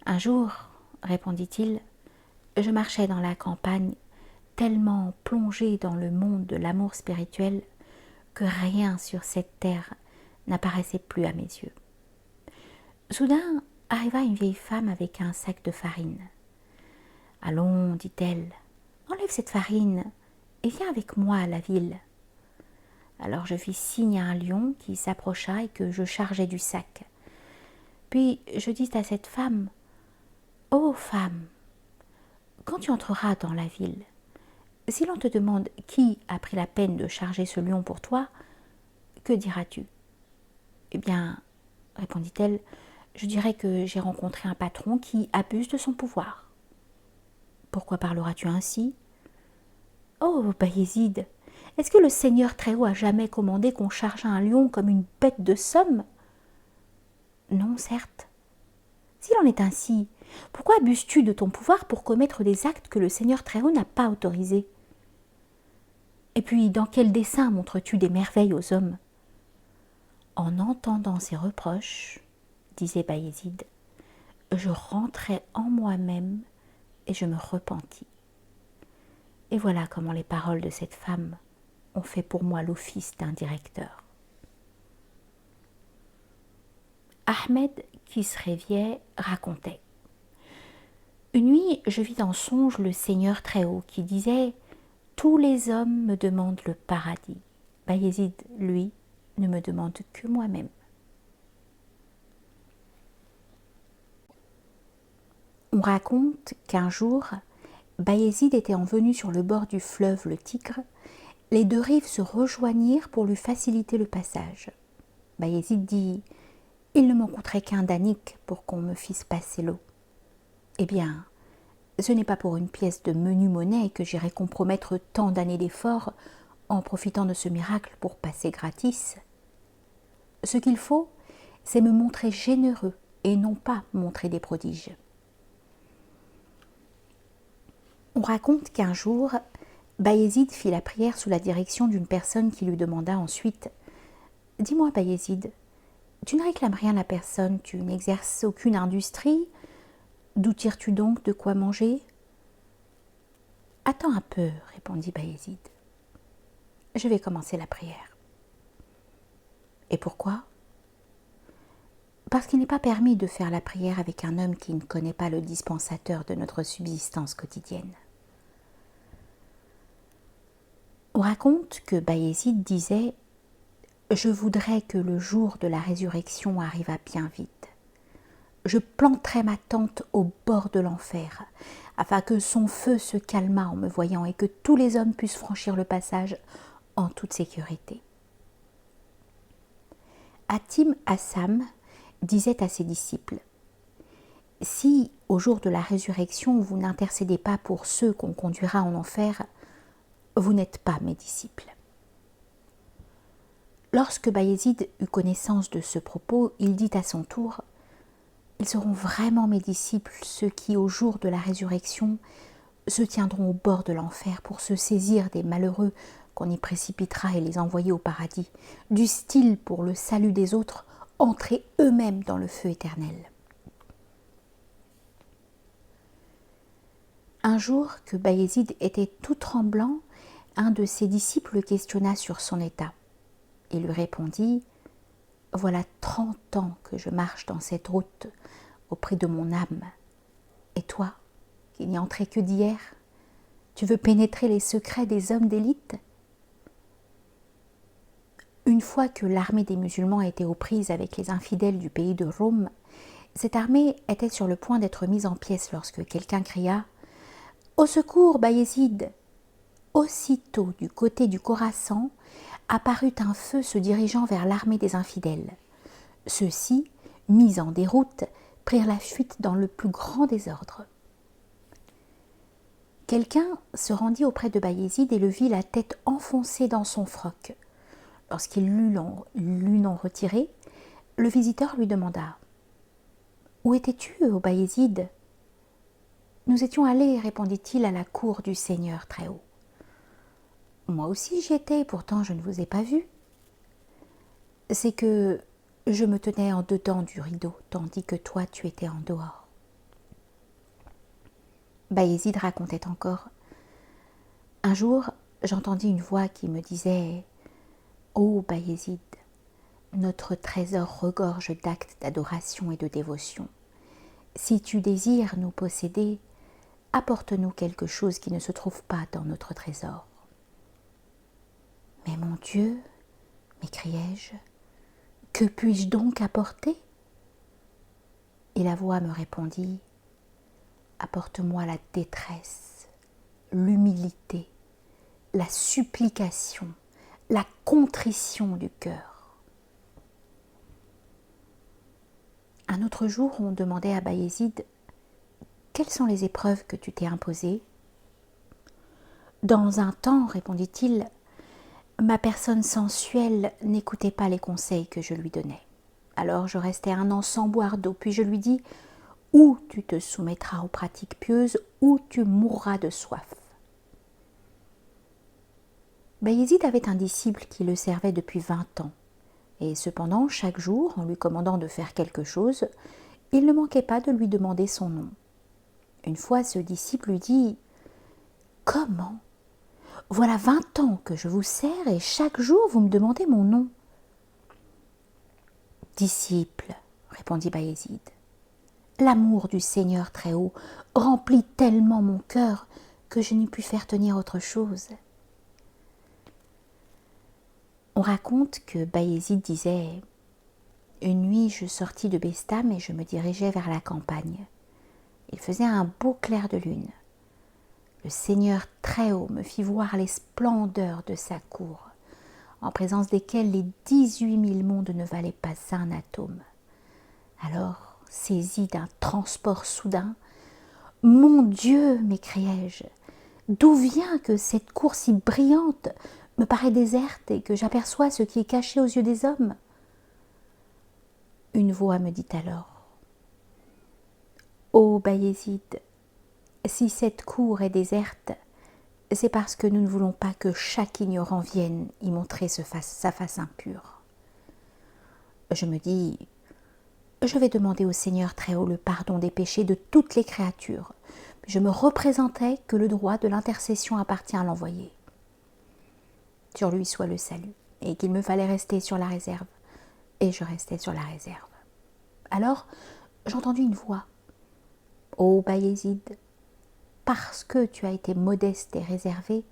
Un jour, répondit-il, je marchais dans la campagne, tellement plongé dans le monde de l'amour spirituel que rien sur cette terre n'apparaissait plus à mes yeux. Soudain arriva une vieille femme avec un sac de farine. « Allons, dit-elle, enlève cette farine et viens avec moi à la ville. » Alors je fis signe à un lion qui s'approcha et que je chargeai du sac. Puis je dis à cette femme, « Ô femme, quand tu entreras dans la ville, si l'on te demande qui a pris la peine de charger ce lion pour toi, que diras-tu » Eh bien, répondit-elle, je dirai que j'ai rencontré un patron qui abuse de son pouvoir. Pourquoi parleras-tu ainsi ? Oh, Bayezid, est-ce que le Seigneur Très-Haut a jamais commandé qu'on charge un lion comme une bête de somme ? Non, certes. S'il en est ainsi, pourquoi abuses-tu de ton pouvoir pour commettre des actes que le Seigneur Très-Haut n'a pas autorisés ? Et puis, dans quel dessein montres-tu des merveilles aux hommes ? En entendant ces reproches, disait Bayezid, je rentrai en moi-même et je me repentis. Et voilà comment les paroles de cette femme ont fait pour moi l'office d'un directeur. Ahmed, qui se réveillait, racontait. Une nuit, je vis en songe le Seigneur Très-Haut qui disait « Tous les hommes me demandent le paradis. Bayezid, lui, ne me demande que moi-même. » On raconte qu'un jour, Bayezid était venu sur le bord du fleuve le Tigre. Les 2 rives se rejoignirent pour lui faciliter le passage. Bayezid dit « Il ne m'en coûterait qu'un danique pour qu'on me fisse passer l'eau. » Eh bien, ce n'est pas pour une pièce de menue monnaie que j'irai compromettre tant d'années d'efforts en profitant de ce miracle pour passer gratis. Ce qu'il faut, c'est me montrer généreux et non pas montrer des prodiges. On raconte qu'un jour, Bayezid fit la prière sous la direction d'une personne qui lui demanda ensuite « Dis-moi, Bayezid, tu ne réclames rien à personne, tu n'exerces aucune industrie, d'où tires-tu donc de quoi manger ?»« Attends un peu, répondit Bayezid. Je vais commencer la prière. » Et pourquoi ? Parce qu'il n'est pas permis de faire la prière avec un homme qui ne connaît pas le dispensateur de notre subsistance quotidienne. On raconte que Bayezid disait « Je voudrais que le jour de la résurrection arrivât bien vite. Je planterai ma tente au bord de l'enfer, afin que son feu se calmât en me voyant et que tous les hommes puissent franchir le passage en toute sécurité. » Hatim Assam disait à ses disciples « Si, au jour de la résurrection, vous n'intercédez pas pour ceux qu'on conduira en enfer, vous n'êtes pas mes disciples. » Lorsque Bayezid eut connaissance de ce propos, il dit à son tour « Ils seront vraiment mes disciples, ceux qui, au jour de la résurrection, se tiendront au bord de l'enfer pour se saisir des malheureux qu'on y précipitera et les envoyer au paradis, du style pour le salut des autres, entrer eux-mêmes dans le feu éternel. Un jour que Bayezid était tout tremblant, un de ses disciples le questionna sur son état. Il lui répondit « Voilà 30 ans que je marche dans cette route auprès de mon âme. Et toi, qui n'y entrais que d'hier, tu veux pénétrer les secrets des hommes d'élite ?» Une fois que l'armée des musulmans était aux prises avec les infidèles du pays de Rome, cette armée était sur le point d'être mise en pièces lorsque quelqu'un cria « Au secours, Bayezid !» Aussitôt, du côté du Khorassan, apparut un feu se dirigeant vers l'armée des infidèles. Ceux-ci, mis en déroute, prirent la fuite dans le plus grand désordre. Quelqu'un se rendit auprès de Bayezid et le vit la tête enfoncée dans son froc. Lorsqu'il l'eut non retiré, le visiteur lui demanda « Où étais-tu, ô Bayezid ?»« Nous étions allés, répondit-il, à la cour du Seigneur Très-Haut. »« Moi aussi j'y étais, pourtant je ne vous ai pas vu. »« C'est que je me tenais en dedans du rideau, tandis que toi tu étais en dehors. » Bayezid racontait encore. Un jour, j'entendis une voix qui me disait « Ô Bayezid, notre trésor regorge d'actes d'adoration et de dévotion. Si tu désires nous posséder, apporte-nous quelque chose qui ne se trouve pas dans notre trésor. » « Mais mon Dieu, m'écriai-je, que puis-je donc apporter ?» Et la voix me répondit « Apporte-moi la détresse, l'humilité, la supplication, la contrition du cœur. » Un autre jour, on demandait à Bayezid « Quelles sont les épreuves que tu t'es imposées ?» « Dans un temps, répondit-il, ma personne sensuelle n'écoutait pas les conseils que je lui donnais. Alors je restai 1 an sans boire d'eau, puis je lui dis « Ou tu te soumettras aux pratiques pieuses, ou tu mourras de soif. » Bayezid avait un disciple qui le servait depuis 20 ans, et cependant, chaque jour, en lui commandant de faire quelque chose, il ne manquait pas de lui demander son nom. Une fois, ce disciple lui dit « Comment ? Voilà 20 ans que je vous sers et chaque jour vous me demandez mon nom. »« Disciple, répondit Bayezid, l'amour du Seigneur Très-Haut remplit tellement mon cœur que je n'ai pu faire tenir autre chose. » On raconte que Bayezid disait « Une nuit, je sortis de Bestam et je me dirigeais vers la campagne. Il faisait un beau clair de lune. Le Seigneur Très-Haut me fit voir les splendeurs de sa cour, en présence desquelles les 18 000 mondes ne valaient pas un atome. Alors, saisi d'un transport soudain, « Mon Dieu !» m'écriai-je, « d'où vient que cette cour si brillante me paraît déserte et que j'aperçois ce qui est caché aux yeux des hommes ?» Une voix me dit alors « Ô Bayezid, si cette cour est déserte, c'est parce que nous ne voulons pas que chaque ignorant vienne y montrer sa face impure. » Je me dis, je vais demander au Seigneur Très-Haut le pardon des péchés de toutes les créatures. Je me représentais que le droit de l'intercession appartient à l'envoyé. Sur lui soit le salut, et qu'il me fallait rester sur la réserve. Et je restais sur la réserve. Alors, j'entendis une voix. « Ô Bayezid, parce que tu as été modeste et réservé,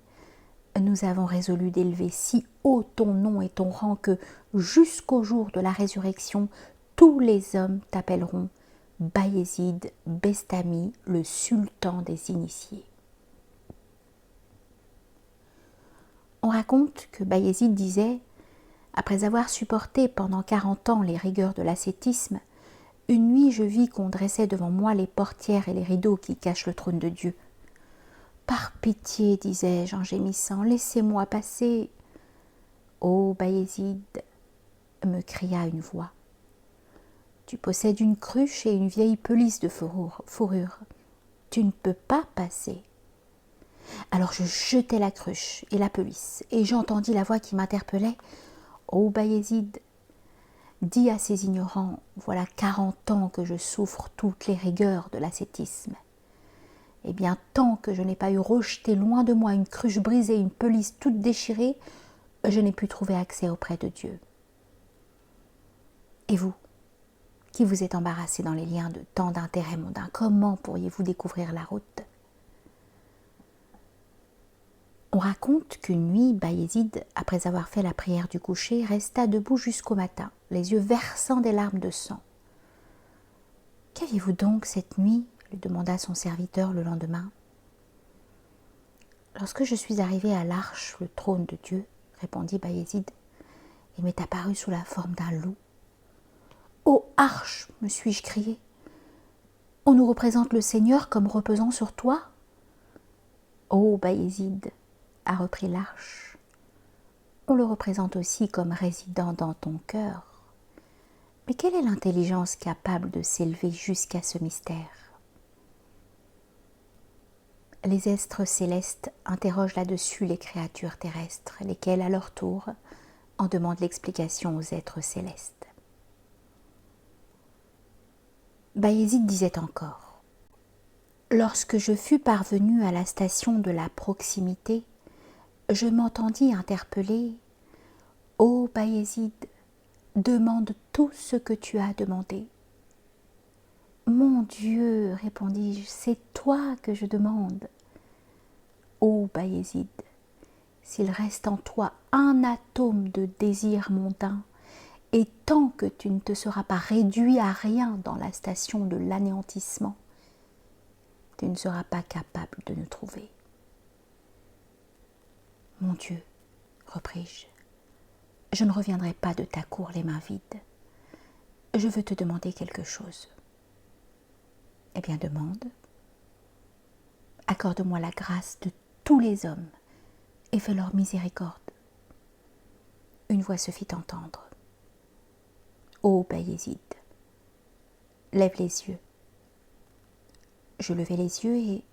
nous avons résolu d'élever si haut ton nom et ton rang que, jusqu'au jour de la résurrection, tous les hommes t'appelleront Bayezid Bestami, le sultan des initiés. » On raconte que Bayezid disait « Après avoir supporté pendant 40 ans les rigueurs de l'ascétisme, une nuit je vis qu'on dressait devant moi les portières et les rideaux qui cachent le trône de Dieu. Par pitié, disais-je en gémissant, laissez-moi passer. »« Ô Bayezid, me cria une voix, tu possèdes une cruche et une vieille pelisse de fourrure. Tu ne peux pas passer. » Alors je jetai la cruche et la pelisse, et j'entendis la voix qui m'interpellait. Ô Bayézid, dis à ces ignorants, voilà 40 ans que je souffre toutes les rigueurs de l'ascétisme. Eh bien, tant que je n'ai pas eu rejeté loin de moi une cruche brisée, une pelisse toute déchirée, je n'ai pu trouver accès auprès de Dieu. Et vous, qui vous êtes embarrassé dans les liens de tant d'intérêts mondains, comment pourriez-vous découvrir la route? On raconte qu'une nuit, Bayézid, après avoir fait la prière du coucher, resta debout jusqu'au matin, les yeux versant des larmes de sang. « Qu'aviez-vous donc cette nuit ?» lui demanda son serviteur le lendemain. « Lorsque je suis arrivé à l'arche, le trône de Dieu, répondit Bayézid, il m'est apparu sous la forme d'un loup. « Ô arche, me suis-je crié, on nous représente le Seigneur comme reposant sur toi ?»« Ô Bayézid, a repris l'arche, on le représente aussi comme résidant dans ton cœur. Mais quelle est l'intelligence capable de s'élever jusqu'à ce mystère? Les êtres célestes interrogent là-dessus les créatures terrestres, lesquelles, à leur tour, en demandent l'explication aux êtres célestes. Bayézid disait encore: « Lorsque je fus parvenu à la station de la proximité, je m'entendis interpeller: « Ô Bayézid, demande tout ce que tu as demandé. » « Mon Dieu, répondis-je, c'est toi que je demande. » « Ô Bayézid, s'il reste en toi un atome de désir mondain, et tant que tu ne te seras pas réduit à rien dans la station de l'anéantissement, tu ne seras pas capable de nous trouver. » « Mon Dieu, repris-je, je ne reviendrai pas de ta cour les mains vides. Je veux te demander quelque chose. » « Eh bien, demande. » « Accorde-moi la grâce de tous les hommes et fais-leur miséricorde. » Une voix se fit entendre. « Ô Bayézid, lève les yeux. » Je levai les yeux et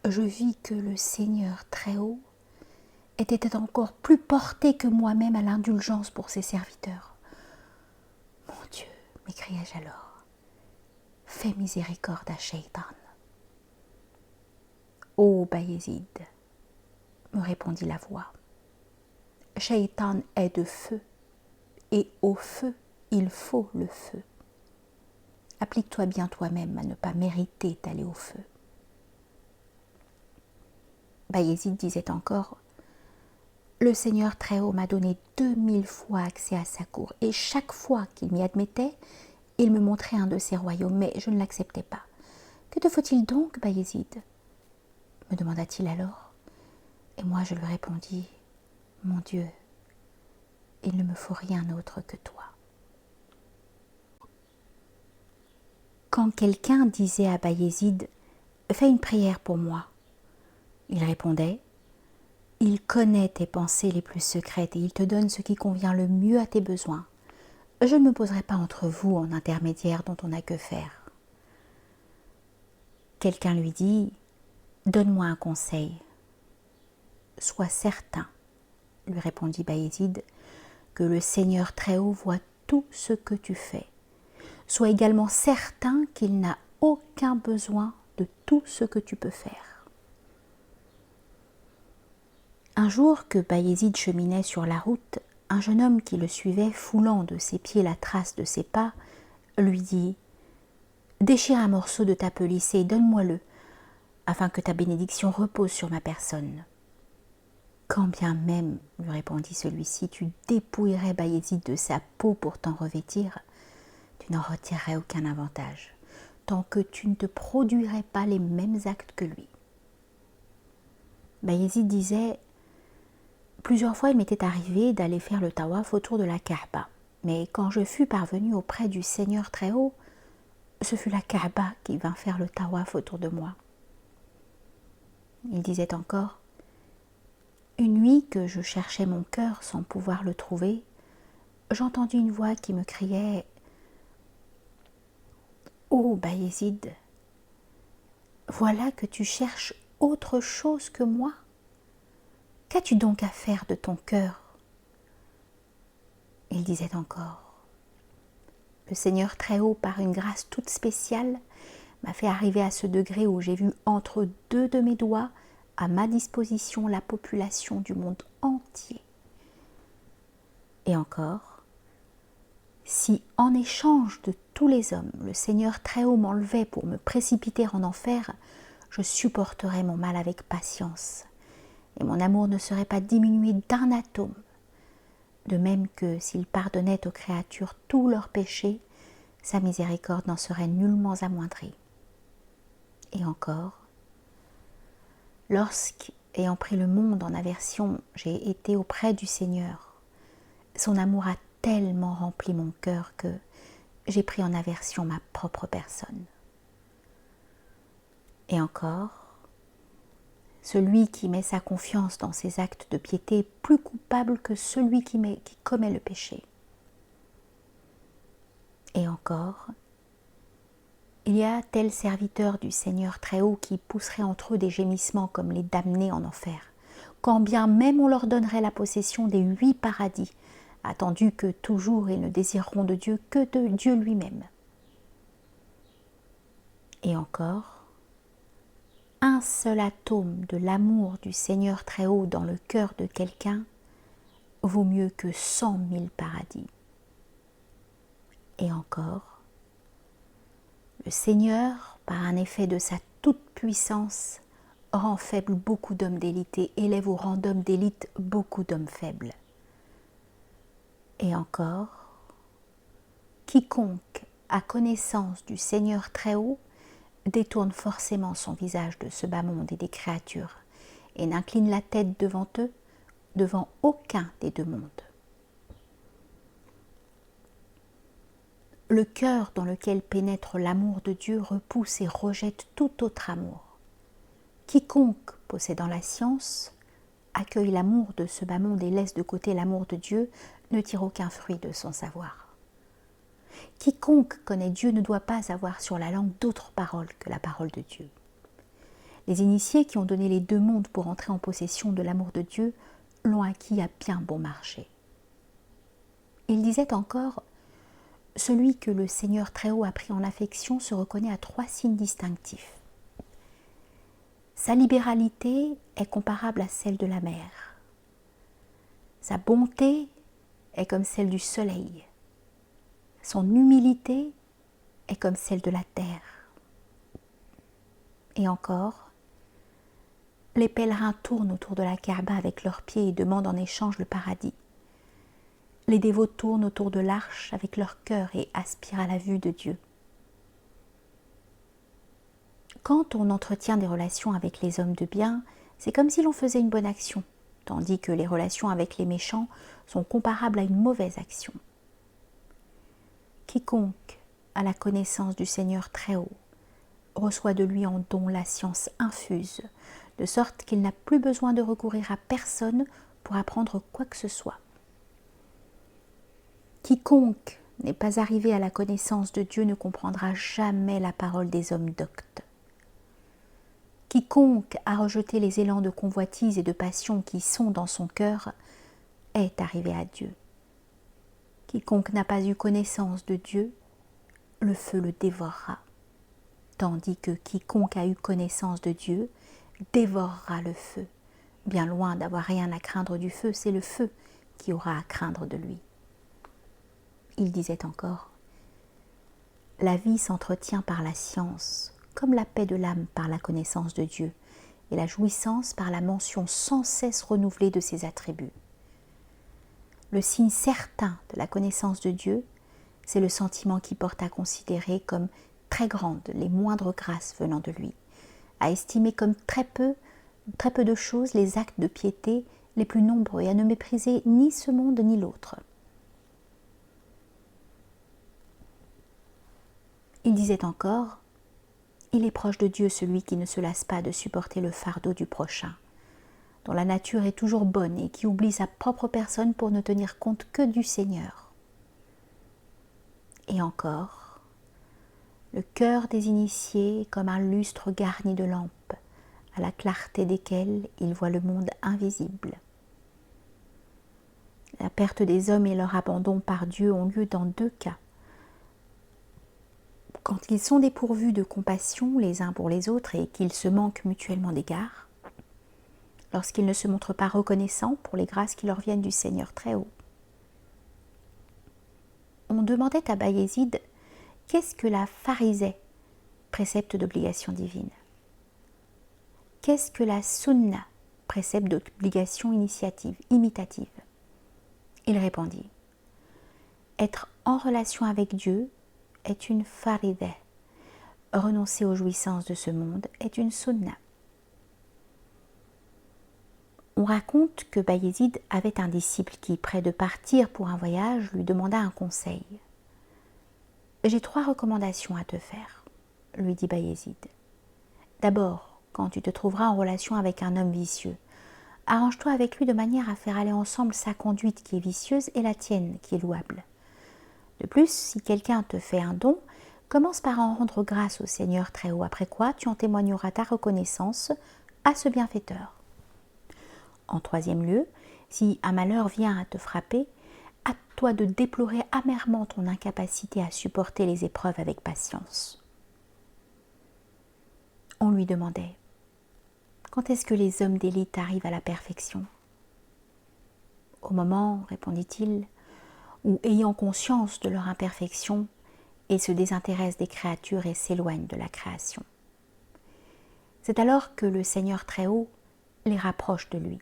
je vis que le Seigneur très haut était encore plus porté que moi-même à l'indulgence pour ses serviteurs. « Mon Dieu, m'écriai-je alors, fais miséricorde à Shaitan. »« Ô Bayézid, me répondit la voix, Shaitan est de feu, et au feu, il faut le feu. Applique-toi bien toi-même à ne pas mériter d'aller au feu. » Bayézid disait encore: « Le Seigneur Très-Haut m'a donné 2000 fois accès à sa cour, et chaque fois qu'il m'y admettait, il me montrait un de ses royaumes, mais je ne l'acceptais pas. Que te faut-il donc, Bayézid ?» me demanda-t-il alors. Et moi je lui répondis: « Mon Dieu, il ne me faut rien autre que toi. » Quand quelqu'un disait à Bayézid: « Fais une prière pour moi », il répondait: « Il connaît tes pensées les plus secrètes et il te donne ce qui convient le mieux à tes besoins. Je ne me poserai pas entre vous en intermédiaire dont on n'a que faire. » Quelqu'un lui dit: « Donne-moi un conseil. »« Sois certain, » lui répondit Bayézid, « que le Seigneur Très-Haut voit tout ce que tu fais. Sois également certain qu'il n'a aucun besoin de tout ce que tu peux faire. » Un jour que Bayézid cheminait sur la route, un jeune homme qui le suivait, foulant de ses pieds la trace de ses pas, lui dit: « Déchire un morceau de ta pelisse et donne-moi-le, afin que ta bénédiction repose sur ma personne. » « Quand bien même, lui répondit celui-ci, tu dépouillerais Bayézid de sa peau pour t'en revêtir, tu n'en retirerais aucun avantage, tant que tu ne te produirais pas les mêmes actes que lui. » Bayézid disait: « Plusieurs fois il m'était arrivé d'aller faire le tawaf autour de la Kaaba, mais quand je fus parvenu auprès du Seigneur Très-Haut, ce fut la Kaaba qui vint faire le tawaf autour de moi. » Il disait encore: « Une nuit que je cherchais mon cœur sans pouvoir le trouver, j'entendis une voix qui me criait: « Ô Bayézid, voilà que tu cherches autre chose que moi? Qu'as-tu donc à faire de ton cœur? Il disait encore, le Seigneur Très-Haut, par une grâce toute spéciale, m'a fait arriver à ce degré où j'ai vu entre deux de mes doigts à ma disposition la population du monde entier. Et encore, si en échange de tous les hommes, le Seigneur Très-Haut m'enlevait pour me précipiter en enfer, je supporterais mon mal avec patience, et mon amour ne serait pas diminué d'un atome. De même que s'il pardonnait aux créatures tous leurs péchés, sa miséricorde n'en serait nullement amoindrie. Et encore, lorsqu'ayant pris le monde en aversion, j'ai été auprès du Seigneur, son amour a tellement rempli mon cœur que j'ai pris en aversion ma propre personne. Et encore, celui qui met sa confiance dans ses actes de piété est plus coupable que celui qui commet le péché. Et encore, il y a tels serviteurs du Seigneur Très-Haut qui pousseraient entre eux des gémissements comme les damnés en enfer, quand bien même on leur donnerait la possession des 8 paradis, attendu que toujours ils ne désireront de Dieu que de Dieu lui-même. Et encore, un seul atome de l'amour du Seigneur Très-Haut dans le cœur de quelqu'un vaut mieux que 100 000 paradis. Et encore, le Seigneur, par un effet de sa toute-puissance, rend faible beaucoup d'hommes d'élite et élève au rang d'hommes d'élite beaucoup d'hommes faibles. Et encore, quiconque a connaissance du Seigneur Très-Haut détourne forcément son visage de ce bas monde et des créatures, et n'incline la tête devant eux, devant aucun des deux mondes. Le cœur dans lequel pénètre l'amour de Dieu repousse et rejette tout autre amour. Quiconque, possédant la science, accueille l'amour de ce bas monde et laisse de côté l'amour de Dieu, ne tire aucun fruit de son savoir. Quiconque connaît Dieu ne doit pas avoir sur la langue d'autres paroles que la parole de Dieu. Les initiés qui ont donné les deux mondes pour entrer en possession de l'amour de Dieu l'ont acquis à bien bon marché. Il disait encore, celui que le Seigneur Très-Haut a pris en affection se reconnaît à 3 signes distinctifs. Sa libéralité est comparable à celle de la mer. Sa bonté est comme celle du soleil. Son humilité est comme celle de la terre. Et encore, les pèlerins tournent autour de la Kaaba avec leurs pieds et demandent en échange le paradis. Les dévots tournent autour de l'arche avec leur cœur et aspirent à la vue de Dieu. Quand on entretient des relations avec les hommes de bien, c'est comme si l'on faisait une bonne action, tandis que les relations avec les méchants sont comparables à une mauvaise action. Quiconque a la connaissance du Seigneur Très-Haut reçoit de lui en don la science infuse, de sorte qu'il n'a plus besoin de recourir à personne pour apprendre quoi que ce soit. Quiconque n'est pas arrivé à la connaissance de Dieu ne comprendra jamais la parole des hommes doctes. Quiconque a rejeté les élans de convoitise et de passion qui sont dans son cœur est arrivé à Dieu. Quiconque n'a pas eu connaissance de Dieu, le feu le dévorera, tandis que quiconque a eu connaissance de Dieu dévorera le feu. Bien loin d'avoir rien à craindre du feu, c'est le feu qui aura à craindre de lui. Il disait encore, la vie s'entretient par la science, comme la paix de l'âme par la connaissance de Dieu, et la jouissance par la mention sans cesse renouvelée de ses attributs. Le signe certain de la connaissance de Dieu, c'est le sentiment qui porte à considérer comme très grandes les moindres grâces venant de lui, à estimer comme très peu de choses les actes de piété les plus nombreux et à ne mépriser ni ce monde ni l'autre. Il disait encore, il est proche de Dieu celui qui ne se lasse pas de supporter le fardeau du prochain, dont la nature est toujours bonne et qui oublie sa propre personne pour ne tenir compte que du Seigneur. Et encore, le cœur des initiés est comme un lustre garni de lampes, à la clarté desquels il voit le monde invisible. La perte des hommes et leur abandon par Dieu ont lieu dans 2 cas. Quand ils sont dépourvus de compassion les uns pour les autres et qu'ils se manquent mutuellement d'égard, lorsqu'ils ne se montrent pas reconnaissants pour les grâces qui leur viennent du Seigneur très haut. On demandait à Bayézid qu'est-ce que la pharisée, précepte d'obligation divine. Qu'est-ce que la sunna, précepte d'obligation imitative. Il répondit, être en relation avec Dieu est une farideh. Renoncer aux jouissances de ce monde est une sunna. On raconte que Bayézid avait un disciple qui, près de partir pour un voyage, lui demanda un conseil. « J'ai 3 recommandations à te faire, » lui dit Bayézid. « D'abord, quand tu te trouveras en relation avec un homme vicieux, arrange-toi avec lui de manière à faire aller ensemble sa conduite qui est vicieuse et la tienne qui est louable. De plus, si quelqu'un te fait un don, commence par en rendre grâce au Seigneur très haut, après quoi tu en témoigneras ta reconnaissance à ce bienfaiteur. En 3e lieu, si un malheur vient à te frapper, hâte-toi de déplorer amèrement ton incapacité à supporter les épreuves avec patience. » On lui demandait, quand est-ce que les hommes d'élite arrivent à la perfection ? Au moment, répondit-il, où, ayant conscience de leur imperfection, ils se désintéressent des créatures et s'éloignent de la création. C'est alors que le Seigneur très haut les rapproche de lui.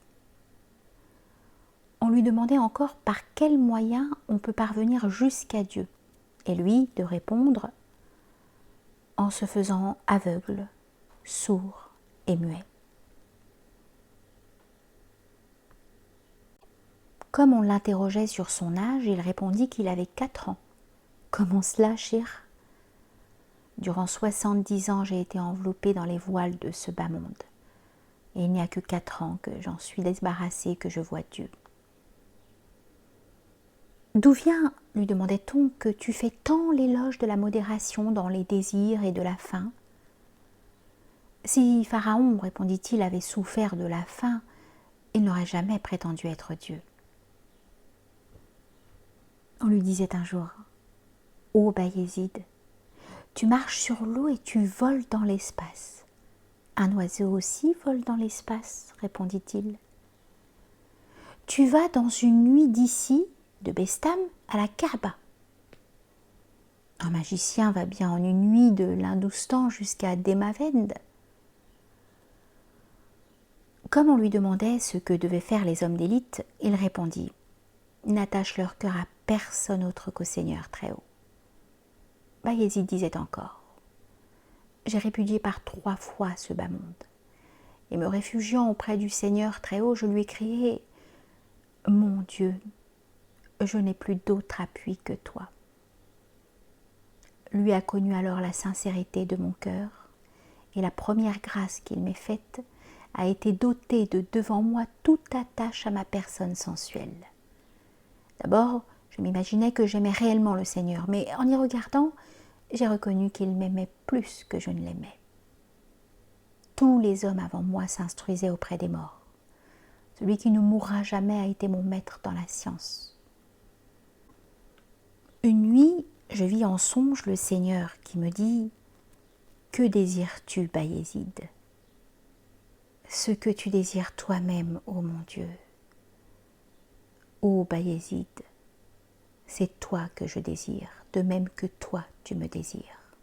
On lui demandait encore par quels moyens on peut parvenir jusqu'à Dieu, et lui de répondre en se faisant aveugle, sourd et muet. Comme on l'interrogeait sur son âge, il répondit qu'il avait 4 ans. « Comment cela, Chir ? Durant 70 ans, j'ai été enveloppé dans les voiles de ce bas monde. Et il n'y a que 4 ans que j'en suis débarrassé, que je vois Dieu. » « D'où vient, lui demandait-on, que tu fais tant l'éloge de la modération dans les désirs et de la faim ? Si Pharaon, répondit-il, avait souffert de la faim, il n'aurait jamais prétendu être Dieu. On lui disait un jour, « Ô Bayézid, tu marches sur l'eau et tu voles dans l'espace. Un oiseau aussi vole dans l'espace, répondit-il. Tu vas dans une nuit d'ici, de Bestam, à la Kaaba. Un magicien va bien en une nuit de l'Hindoustan jusqu'à Demavend. » Comme on lui demandait ce que devaient faire les hommes d'élite, il répondit, « N'attache leur cœur à personne autre qu'au Seigneur très haut. » Bayézid disait encore, « J'ai répudié par 3 fois ce bas monde, et me réfugiant auprès du Seigneur très haut, je lui ai crié, « Mon Dieu, je n'ai plus d'autre appui que toi. » Lui a connu alors la sincérité de mon cœur, et la première grâce qu'il m'ait faite a été d'ôter de devant moi toute attache à ma personne sensuelle. D'abord, je m'imaginais que j'aimais réellement le Seigneur, mais en y regardant, j'ai reconnu qu'il m'aimait plus que je ne l'aimais. Tous les hommes avant moi s'instruisaient auprès des morts. Celui qui ne mourra jamais a été mon maître dans la science. Une nuit, je vis en songe le Seigneur qui me dit « Que désires-tu, Bayézid ? Ce que tu désires toi-même, ô mon Dieu. Ô Bayézid, c'est toi que je désire, de même que toi tu me désires. »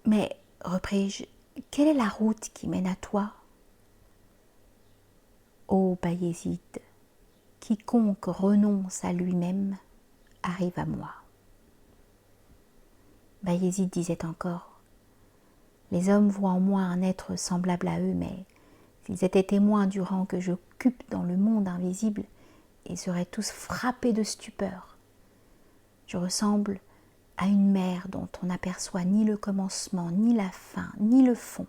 Mais, repris-je, quelle est la route qui mène à toi ? Ô Bayézid, quiconque renonce à lui-même arrive à moi. Bayézid disait encore, « Les hommes voient en moi un être semblable à eux, mais s'ils étaient témoins du rang que j'occupe dans le monde invisible, ils seraient tous frappés de stupeur. Je ressemble à une mer dont on n'aperçoit ni le commencement, ni la fin, ni le fond. »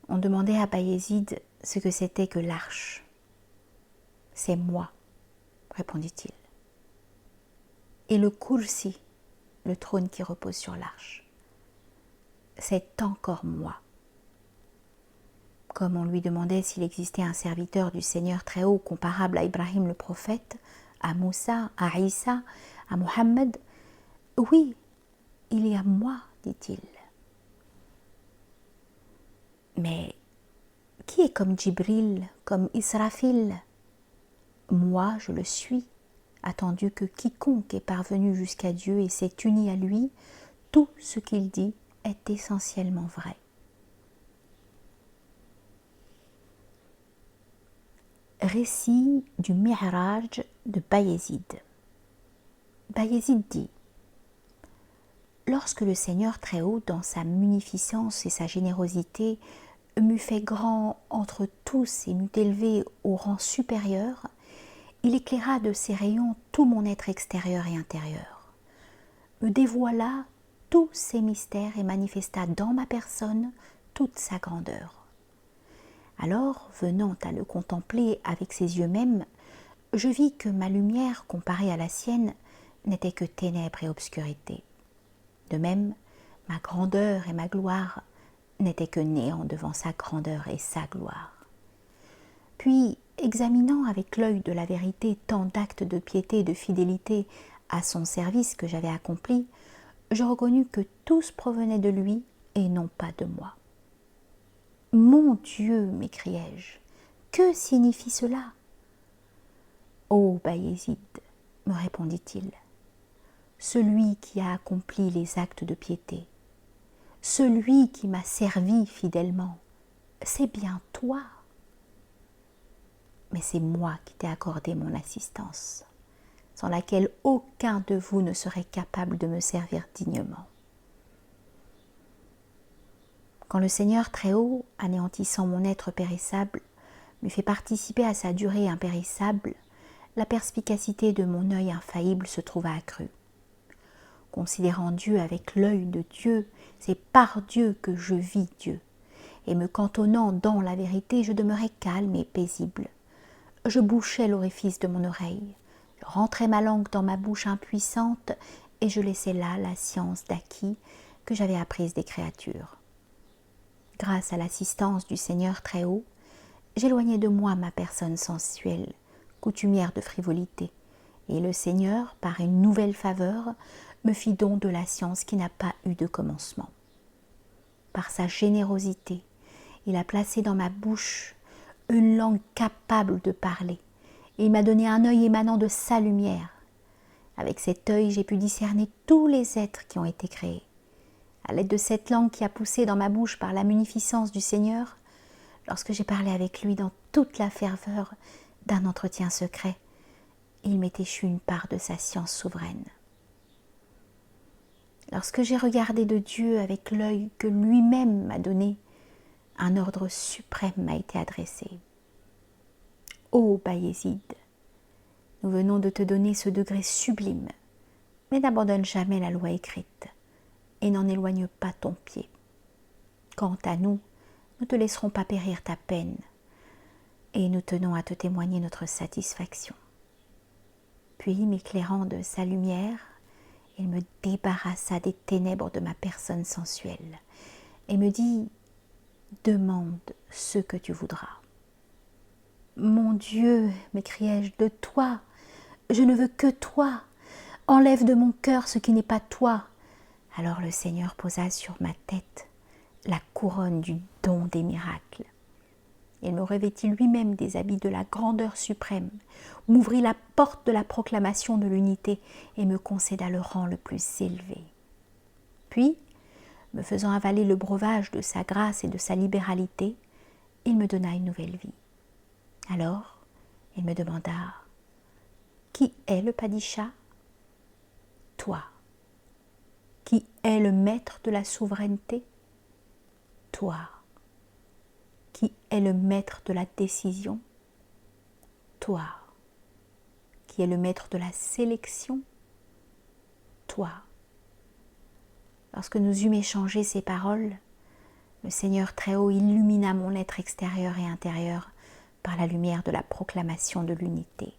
On demandait à Bayézid ce que c'était que l'arche. « C'est moi, » répondit-il. « Et le kursi, le trône qui repose sur l'arche. c'est encore moi. Comme on lui demandait s'il existait un serviteur du Seigneur Très-Haut comparable à Ibrahim le prophète, à Moussa, à Isa, à Mohammed, oui, il y a moi, dit-il. Mais qui est comme Djibril, comme Israfil? Moi, je le suis, attendu que quiconque est parvenu jusqu'à Dieu et s'est uni à lui, tout ce qu'il dit est essentiellement vrai. Récit du Mi'raj de Bayezid. Bayezid dit: lorsque le Seigneur Très-Haut, dans sa munificence et sa générosité, m'eut fait grand entre tous et m'eut élevé au rang supérieur, il éclaira de ses rayons tout mon être extérieur et intérieur, me dévoila tous ses mystères et manifesta dans ma personne toute sa grandeur. Alors, venant à le contempler avec ses yeux mêmes, je vis que ma lumière, comparée à la sienne, n'était que ténèbres et obscurité. De même, ma grandeur et ma gloire n'étaient que néant devant sa grandeur et sa gloire. Puis, examinant avec l'œil de la vérité tant d'actes de piété et de fidélité à son service que j'avais accomplis, je reconnus que tous provenaient de lui et non pas de moi. « Mon Dieu, m'écriai-je, que signifie cela ?»« Ô Bayezid, me répondit-il, celui qui a accompli les actes de piété, celui qui m'a servi fidèlement, c'est bien toi. Mais c'est moi qui t'ai accordé mon assistance, sans laquelle aucun de vous ne serait capable de me servir dignement. Quand le Seigneur Très-Haut, anéantissant mon être périssable, me fait participer à sa durée impérissable, la perspicacité de mon œil infaillible se trouva accrue. Considérant Dieu avec l'œil de Dieu, c'est par Dieu que je vis Dieu, et me cantonnant dans la vérité, je demeurais calme et paisible. Je bouchais l'orifice de mon oreille, je rentrais ma langue dans ma bouche impuissante, et je laissais là la science d'acquis que j'avais apprise des créatures. Grâce à l'assistance du Seigneur Très-Haut, j'éloignai de moi ma personne sensuelle, coutumière de frivolité, et le Seigneur, par une nouvelle faveur, me fit don de la science qui n'a pas eu de commencement. Par sa générosité, il a placé dans ma bouche une langue capable de parler, et il m'a donné un œil émanant de sa lumière. Avec cet œil, j'ai pu discerner tous les êtres qui ont été créés. À l'aide de cette langue qui a poussé dans ma bouche par la munificence du Seigneur, lorsque j'ai parlé avec lui dans toute la ferveur d'un entretien secret, il m'est échu une part de sa science souveraine. Lorsque j'ai regardé de Dieu avec l'œil que lui-même m'a donné, un ordre suprême m'a été adressé. Ô Bayezid, nous venons de te donner ce degré sublime, mais n'abandonne jamais la loi écrite et n'en éloigne pas ton pied. Quant à nous, nous ne te laisserons pas périr ta peine et nous tenons à te témoigner notre satisfaction. Puis, m'éclairant de sa lumière, il me débarrassa des ténèbres de ma personne sensuelle et me dit: demande ce que tu voudras. Mon Dieu, m'écriai-je, de toi, je ne veux que toi. Enlève de mon cœur ce qui n'est pas toi. Alors le Seigneur posa sur ma tête la couronne du don des miracles. Il me revêtit lui-même des habits de la grandeur suprême, m'ouvrit la porte de la proclamation de l'unité et me concéda le rang le plus élevé. Puis, me faisant avaler le breuvage de sa grâce et de sa libéralité, il me donna une nouvelle vie. Alors, il me demanda: qui est le Padishah? Toi. Qui est le maître de la souveraineté? Toi. Qui est le maître de la décision? Toi. Qui est le maître de la sélection? Toi. Lorsque nous eûmes échangé ces paroles, le Seigneur Très-Haut illumina mon être extérieur et intérieur par la lumière de la proclamation de l'unité.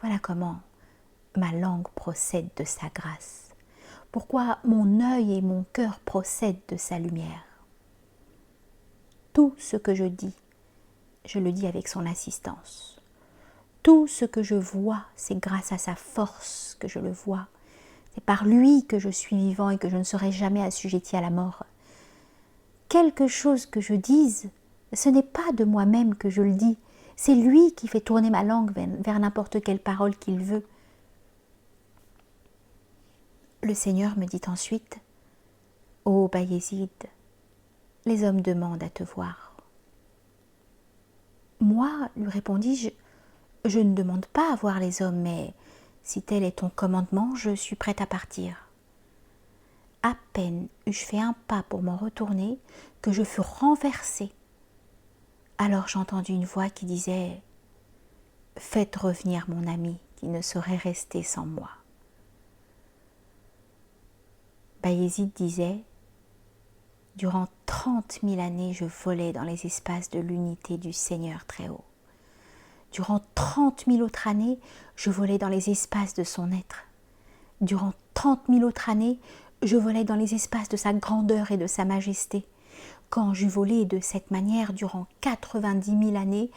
Voilà comment ma langue procède de sa grâce, pourquoi mon œil et mon cœur procèdent de sa lumière. Tout ce que je dis, je le dis avec son assistance. Tout ce que je vois, c'est grâce à sa force que je le vois. C'est par lui que je suis vivant et que je ne serai jamais assujetti à la mort. Quelque chose que je dise, ce n'est pas de moi-même que je le dis, c'est lui qui fait tourner ma langue vers n'importe quelle parole qu'il veut. Le Seigneur me dit ensuite, « Ô Bayezid, les hommes demandent à te voir. » Moi, lui répondis-je, je ne demande pas à voir les hommes, mais si tel est ton commandement, je suis prête à partir. À peine eus-je fait un pas pour m'en retourner que je fus renversée. Alors j'entendis une voix qui disait « Faites revenir mon ami qui ne saurait rester sans moi. » Bayezid disait « Durant 30 000 années, je volais dans les espaces de l'unité du Seigneur Très-Haut. Durant 30 000 autres années, je volais dans les espaces de son être. Durant 30 000 autres années, je volais dans les espaces de sa grandeur et de sa majesté. Quand j'eus volé de cette manière durant 90 000 années,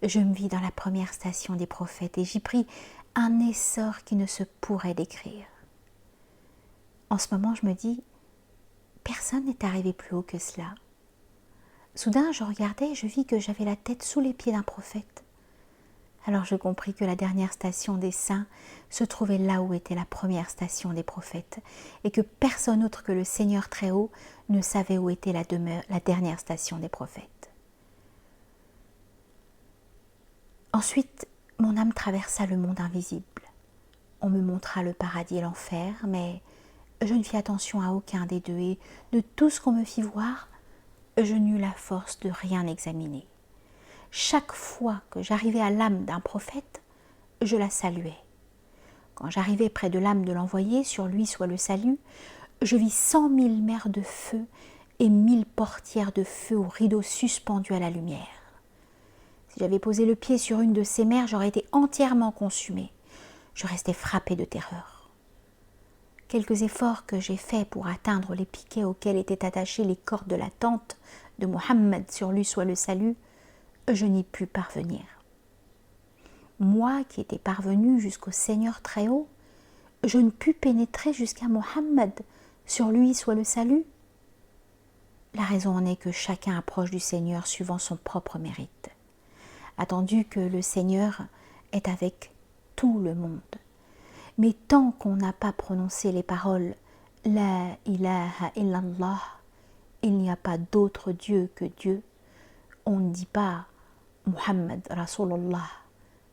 je me vis dans la première station des prophètes et j'y pris un essor qui ne se pourrait décrire. En ce moment, je me dis, personne n'est arrivé plus haut que cela. Soudain, je regardais et je vis que j'avais la tête sous les pieds d'un prophète. Alors je compris que la dernière station des saints se trouvait là où était la première station des prophètes, et que personne autre que le Seigneur Très-Haut ne savait où était la dernière station des prophètes. Ensuite, mon âme traversa le monde invisible. On me montra le paradis et l'enfer, mais je ne fis attention à aucun des deux, et de tout ce qu'on me fit voir, je n'eus la force de rien examiner. Chaque fois que j'arrivais à l'âme d'un prophète, je la saluais. Quand j'arrivais près de l'âme de l'envoyé, sur lui soit le salut, je vis 100 000 mers de feu et 1000 portières de feu aux rideaux suspendus à la lumière. Si j'avais posé le pied sur une de ces mers, j'aurais été entièrement consumée. Je restais frappée de terreur. Quelques efforts que j'ai faits pour atteindre les piquets auxquels étaient attachées les cordes de la tente de Mohammed, sur lui soit le salut, je n'y pus parvenir. Moi qui étais parvenue jusqu'au Seigneur Très-Haut, je ne pus pénétrer jusqu'à Mohammed, sur lui soit le salut. La raison en est que chacun approche du Seigneur suivant son propre mérite, attendu que le Seigneur est avec tout le monde. Mais tant qu'on n'a pas prononcé les paroles « La ilaha illallah », il n'y a pas d'autre Dieu que Dieu, on ne dit pas Muhammad Rasulullah,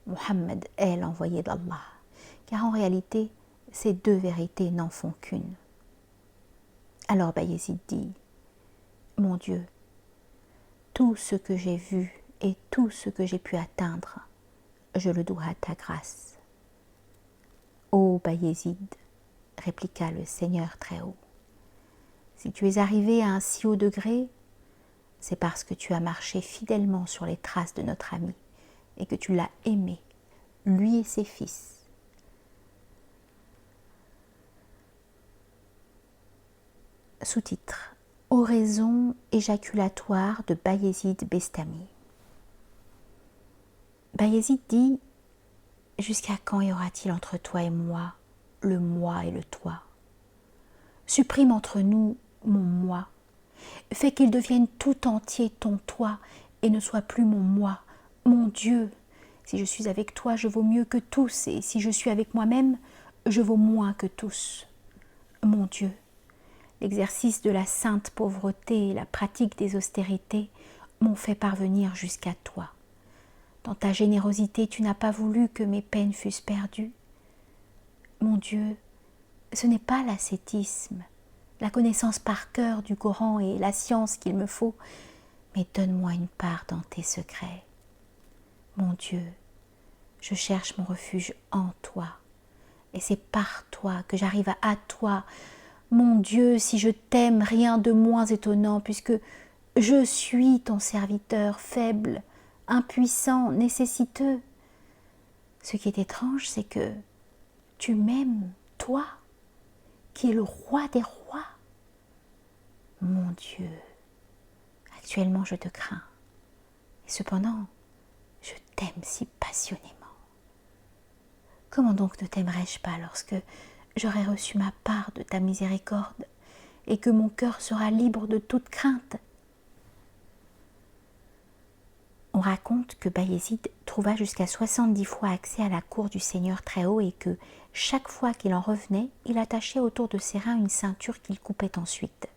Muhammad est l'envoyé d'Allah, car en réalité, ces deux vérités n'en font qu'une. Alors Bayezid dit, mon Dieu, tout ce que j'ai vu et tout ce que j'ai pu atteindre, je le dois à ta grâce. Ô Bayezid, répliqua le Seigneur Très-Haut, si tu es arrivé à un si haut degré, c'est parce que tu as marché fidèlement sur les traces de notre ami et que tu l'as aimé, lui et ses fils. Sous-titre: Oraison éjaculatoire de Bayezid Bestami. Bayezid dit: jusqu'à quand y aura-t-il entre toi et moi le moi et le toi? Supprime entre nous mon moi. Fais qu'il devienne tout entier ton toi et ne soit plus mon moi. Mon Dieu, si je suis avec toi, je vaux mieux que tous, et si je suis avec moi-même, je vaux moins que tous. Mon Dieu, l'exercice de la sainte pauvreté et la pratique des austérités m'ont fait parvenir jusqu'à toi. Dans ta générosité, tu n'as pas voulu que mes peines fussent perdues. Mon Dieu, ce n'est pas l'ascétisme, la connaissance par cœur du Coran et la science qu'il me faut, mais donne-moi une part dans tes secrets. Mon Dieu, je cherche mon refuge en toi, et c'est par toi que j'arrive à toi. Mon Dieu, si je t'aime, rien de moins étonnant, puisque je suis ton serviteur faible, impuissant, nécessiteux. Ce qui est étrange, c'est que tu m'aimes, toi, qui est le roi des rois. Mon Dieu, actuellement je te crains, et cependant, je t'aime si passionnément. Comment donc ne t'aimerais-je pas lorsque j'aurai reçu ma part de ta miséricorde et que mon cœur sera libre de toute crainte? On raconte que Bayezid trouva jusqu'à 70 fois accès à la cour du Seigneur Très-Haut et que, chaque fois qu'il en revenait, il attachait autour de ses reins une ceinture qu'il coupait ensuite.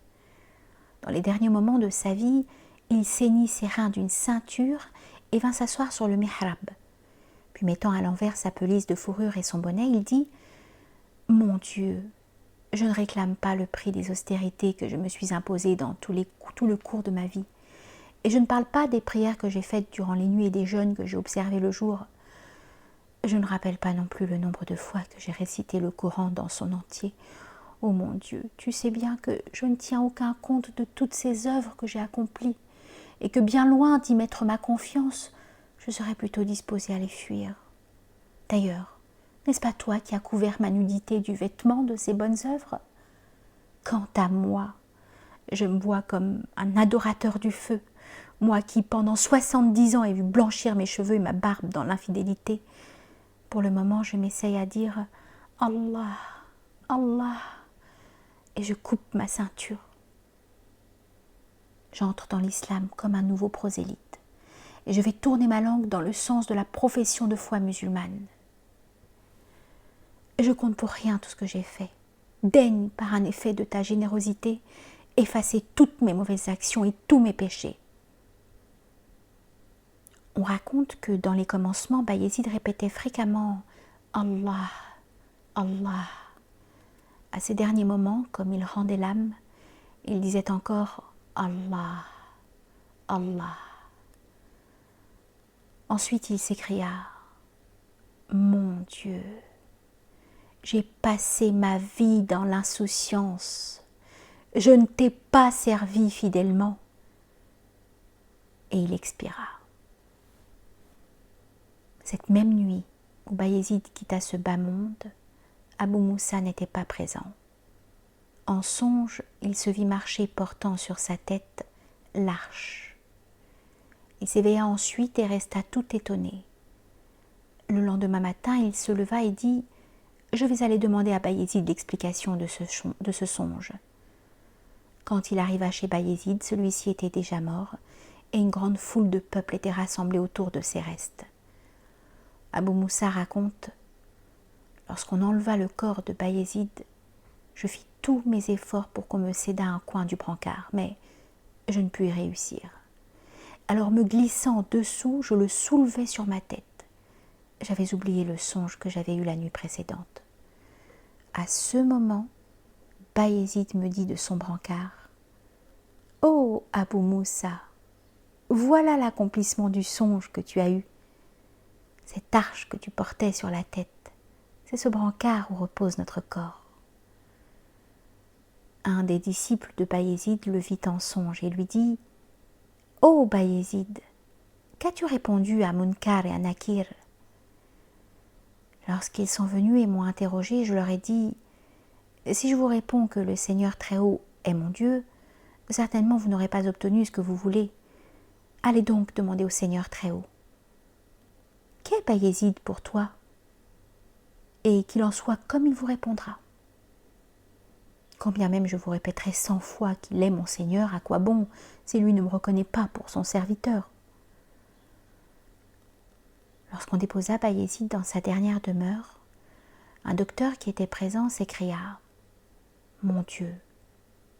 Dans les derniers moments de sa vie, il ceignit ses reins d'une ceinture et vint s'asseoir sur le mihrab. Puis mettant à l'envers sa pelisse de fourrure et son bonnet, il dit « Mon Dieu, je ne réclame pas le prix des austérités que je me suis imposées dans tout le cours de ma vie. Et je ne parle pas des prières que j'ai faites durant les nuits et des jeûnes que j'ai observés le jour. Je ne rappelle pas non plus le nombre de fois que j'ai récité le Coran dans son entier. Oh mon Dieu, tu sais bien que je ne tiens aucun compte de toutes ces œuvres que j'ai accomplies, et que bien loin d'y mettre ma confiance, je serais plutôt disposée à les fuir. D'ailleurs, n'est-ce pas toi qui as couvert ma nudité du vêtement de ces bonnes œuvres? Quant à moi, je me vois comme un adorateur du feu, moi qui, pendant 70 ans, ai vu blanchir mes cheveux et ma barbe dans l'infidélité. Pour le moment, je m'essaye à dire « Allah, Allah » et je coupe ma ceinture. J'entre dans l'islam comme un nouveau prosélyte et je vais tourner ma langue dans le sens de la profession de foi musulmane. Et je compte pour rien tout ce que j'ai fait. Daigne, par un effet de ta générosité, effacer toutes mes mauvaises actions et tous mes péchés. On raconte que dans les commencements, Bayezid répétait fréquemment « Allah, Allah ». À ces derniers moments, comme il rendait l'âme, il disait encore « Allah, Allah ». Ensuite, il s'écria « Mon Dieu, j'ai passé ma vie dans l'insouciance, je ne t'ai pas servi fidèlement. » Et il expira. Cette même nuit où Bayezid quitta ce bas monde, Abou Moussa n'était pas présent. En songe, il se vit marcher portant sur sa tête l'arche. Il s'éveilla ensuite et resta tout étonné. Le lendemain matin, il se leva et dit « Je vais aller demander à Bayezid l'explication de ce songe. » Quand il arriva chez Bayezid, celui-ci était déjà mort et une grande foule de peuple était rassemblée autour de ses restes. Abou Moussa raconte « Lorsqu'on enleva le corps de Bayezid, je fis tous mes efforts pour qu'on me cédât un coin du brancard, mais je ne pus y réussir. Alors me glissant dessous, je le soulevai sur ma tête. J'avais oublié le songe que j'avais eu la nuit précédente. À ce moment, Bayezid me dit de son brancard « Oh, Abou Moussa, voilà l'accomplissement du songe que tu as eu. Cette arche que tu portais sur la tête, c'est ce brancard où repose notre corps. » Un des disciples de Bayezid le vit en songe et lui dit « Oh Bayezid, qu'as-tu répondu à Munkar et à Nakir ?» Lorsqu'ils sont venus et m'ont interrogé, je leur ai dit « Si je vous réponds que le Seigneur Très-Haut est mon Dieu, certainement vous n'aurez pas obtenu ce que vous voulez. Allez donc demander au Seigneur Très-Haut. Qu'est Bayezid pour toi? Et qu'il en soit comme il vous répondra. Quand bien même je vous répéterai 100 fois qu'il est mon Seigneur, à quoi bon si lui ne me reconnaît pas pour son serviteur? » Lorsqu'on déposa Bayezid dans sa dernière demeure, un docteur qui était présent s'écria « Mon Dieu,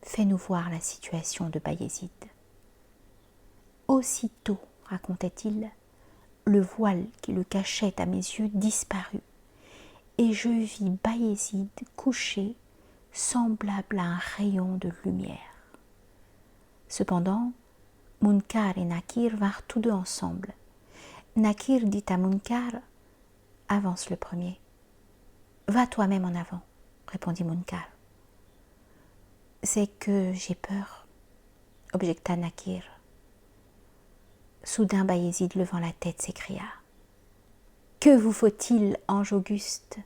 fais-nous voir la situation de Bayezid. » Aussitôt, racontait-il, le voile qui le cachait à mes yeux disparut, et je vis Bayezid couché, semblable à un rayon de lumière. Cependant, Munkar et Nakir vinrent tous deux ensemble. Nakir dit à Munkar « Avance le premier. »« Va toi-même en avant, » répondit Munkar. « C'est que j'ai peur, » objecta Nakir. Soudain Bayezid, levant la tête, s'écria « Que vous faut-il, ange auguste ?»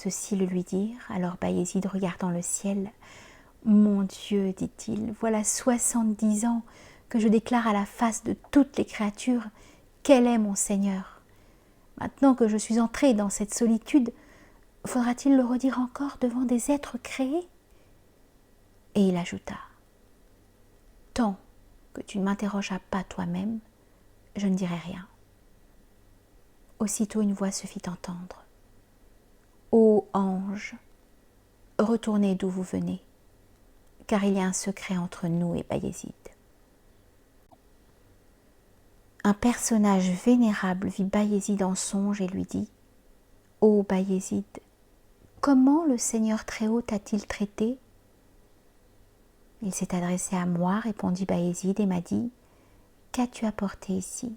Ceux-ci le lui dirent. Alors Bayezid, regardant le ciel, « Mon Dieu, dit-il, voilà 70 ans que je déclare à la face de toutes les créatures quel est mon Seigneur. Maintenant que je suis entré dans cette solitude, faudra-t-il le redire encore devant des êtres créés ?» Et il ajouta, « Tant que tu ne m'interrogeras pas toi-même, je ne dirai rien. » Aussitôt une voix se fit entendre. « Ô ange, retournez d'où vous venez, car il y a un secret entre nous et Bayezid. » Un personnage vénérable vit Bayezid en songe et lui dit, « Ô Bayezid, comment le Seigneur Très-Haut t'a-t-il traité ?» Il s'est adressé à moi, répondit Bayezid, et m'a dit, « Qu'as-tu apporté ici ?»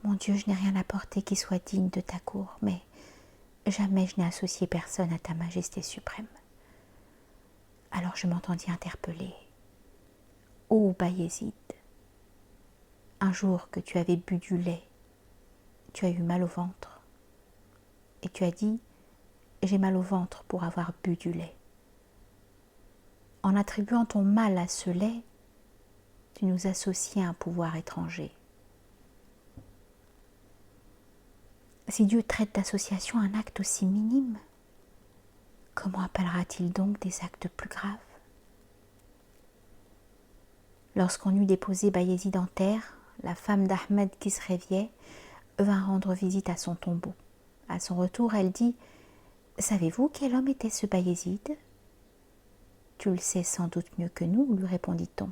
Mon Dieu, je n'ai rien apporté qui soit digne de ta cour, mais jamais je n'ai associé personne à ta majesté suprême. Alors je m'entendis interpeller. « Ô Bayezid, un jour que tu avais bu du lait, tu as eu mal au ventre, et tu as dit, j'ai mal au ventre pour avoir bu du lait. En attribuant ton mal à ce lait, tu nous associes à un pouvoir étranger. Si Dieu traite d'association un acte aussi minime, comment appellera-t-il donc des actes plus graves ? » Lorsqu'on eut déposé Bayezid en terre, la femme d'Ahmed qui se réveillait vint rendre visite à son tombeau. À son retour, elle dit, « Savez-vous quel homme était ce Bayezid ?»« Tu le sais sans doute mieux que nous, lui répondit-on. »«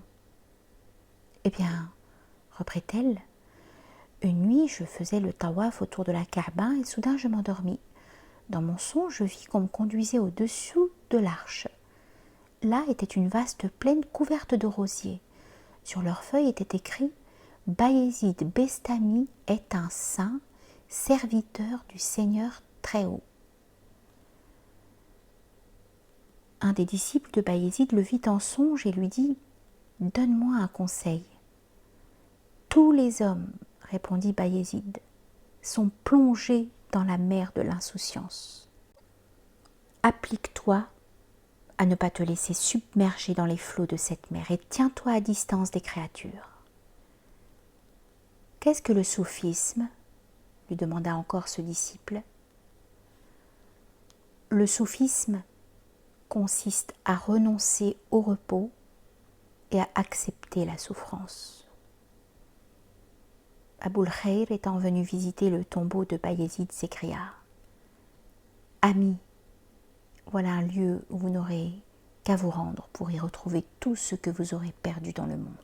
Eh bien, reprit-elle, une nuit je faisais le tawaf autour de la Kaaba et soudain je m'endormis. Dans mon songe, je vis qu'on me conduisait au-dessous de l'arche. Là était une vaste plaine couverte de rosiers. Sur leurs feuilles était écrit « Bayezid Bestami est un saint, serviteur du Seigneur Très-Haut. » Un des disciples de Bayezid le vit en songe et lui dit « Donne-moi un conseil. » « Tous les hommes, répondit Bayezid, sont plongés dans la mer de l'insouciance. Applique-toi à ne pas te laisser submerger dans les flots de cette mer et tiens-toi à distance des créatures. Qu'est-ce que le soufisme ? Lui demanda encore ce disciple. Le soufisme consiste à renoncer au repos et à accepter la souffrance. Aboul Khair étant venu visiter le tombeau de Bayezid s'écria « Ami, voilà un lieu où vous n'aurez qu'à vous rendre pour y retrouver tout ce que vous aurez perdu dans le monde. »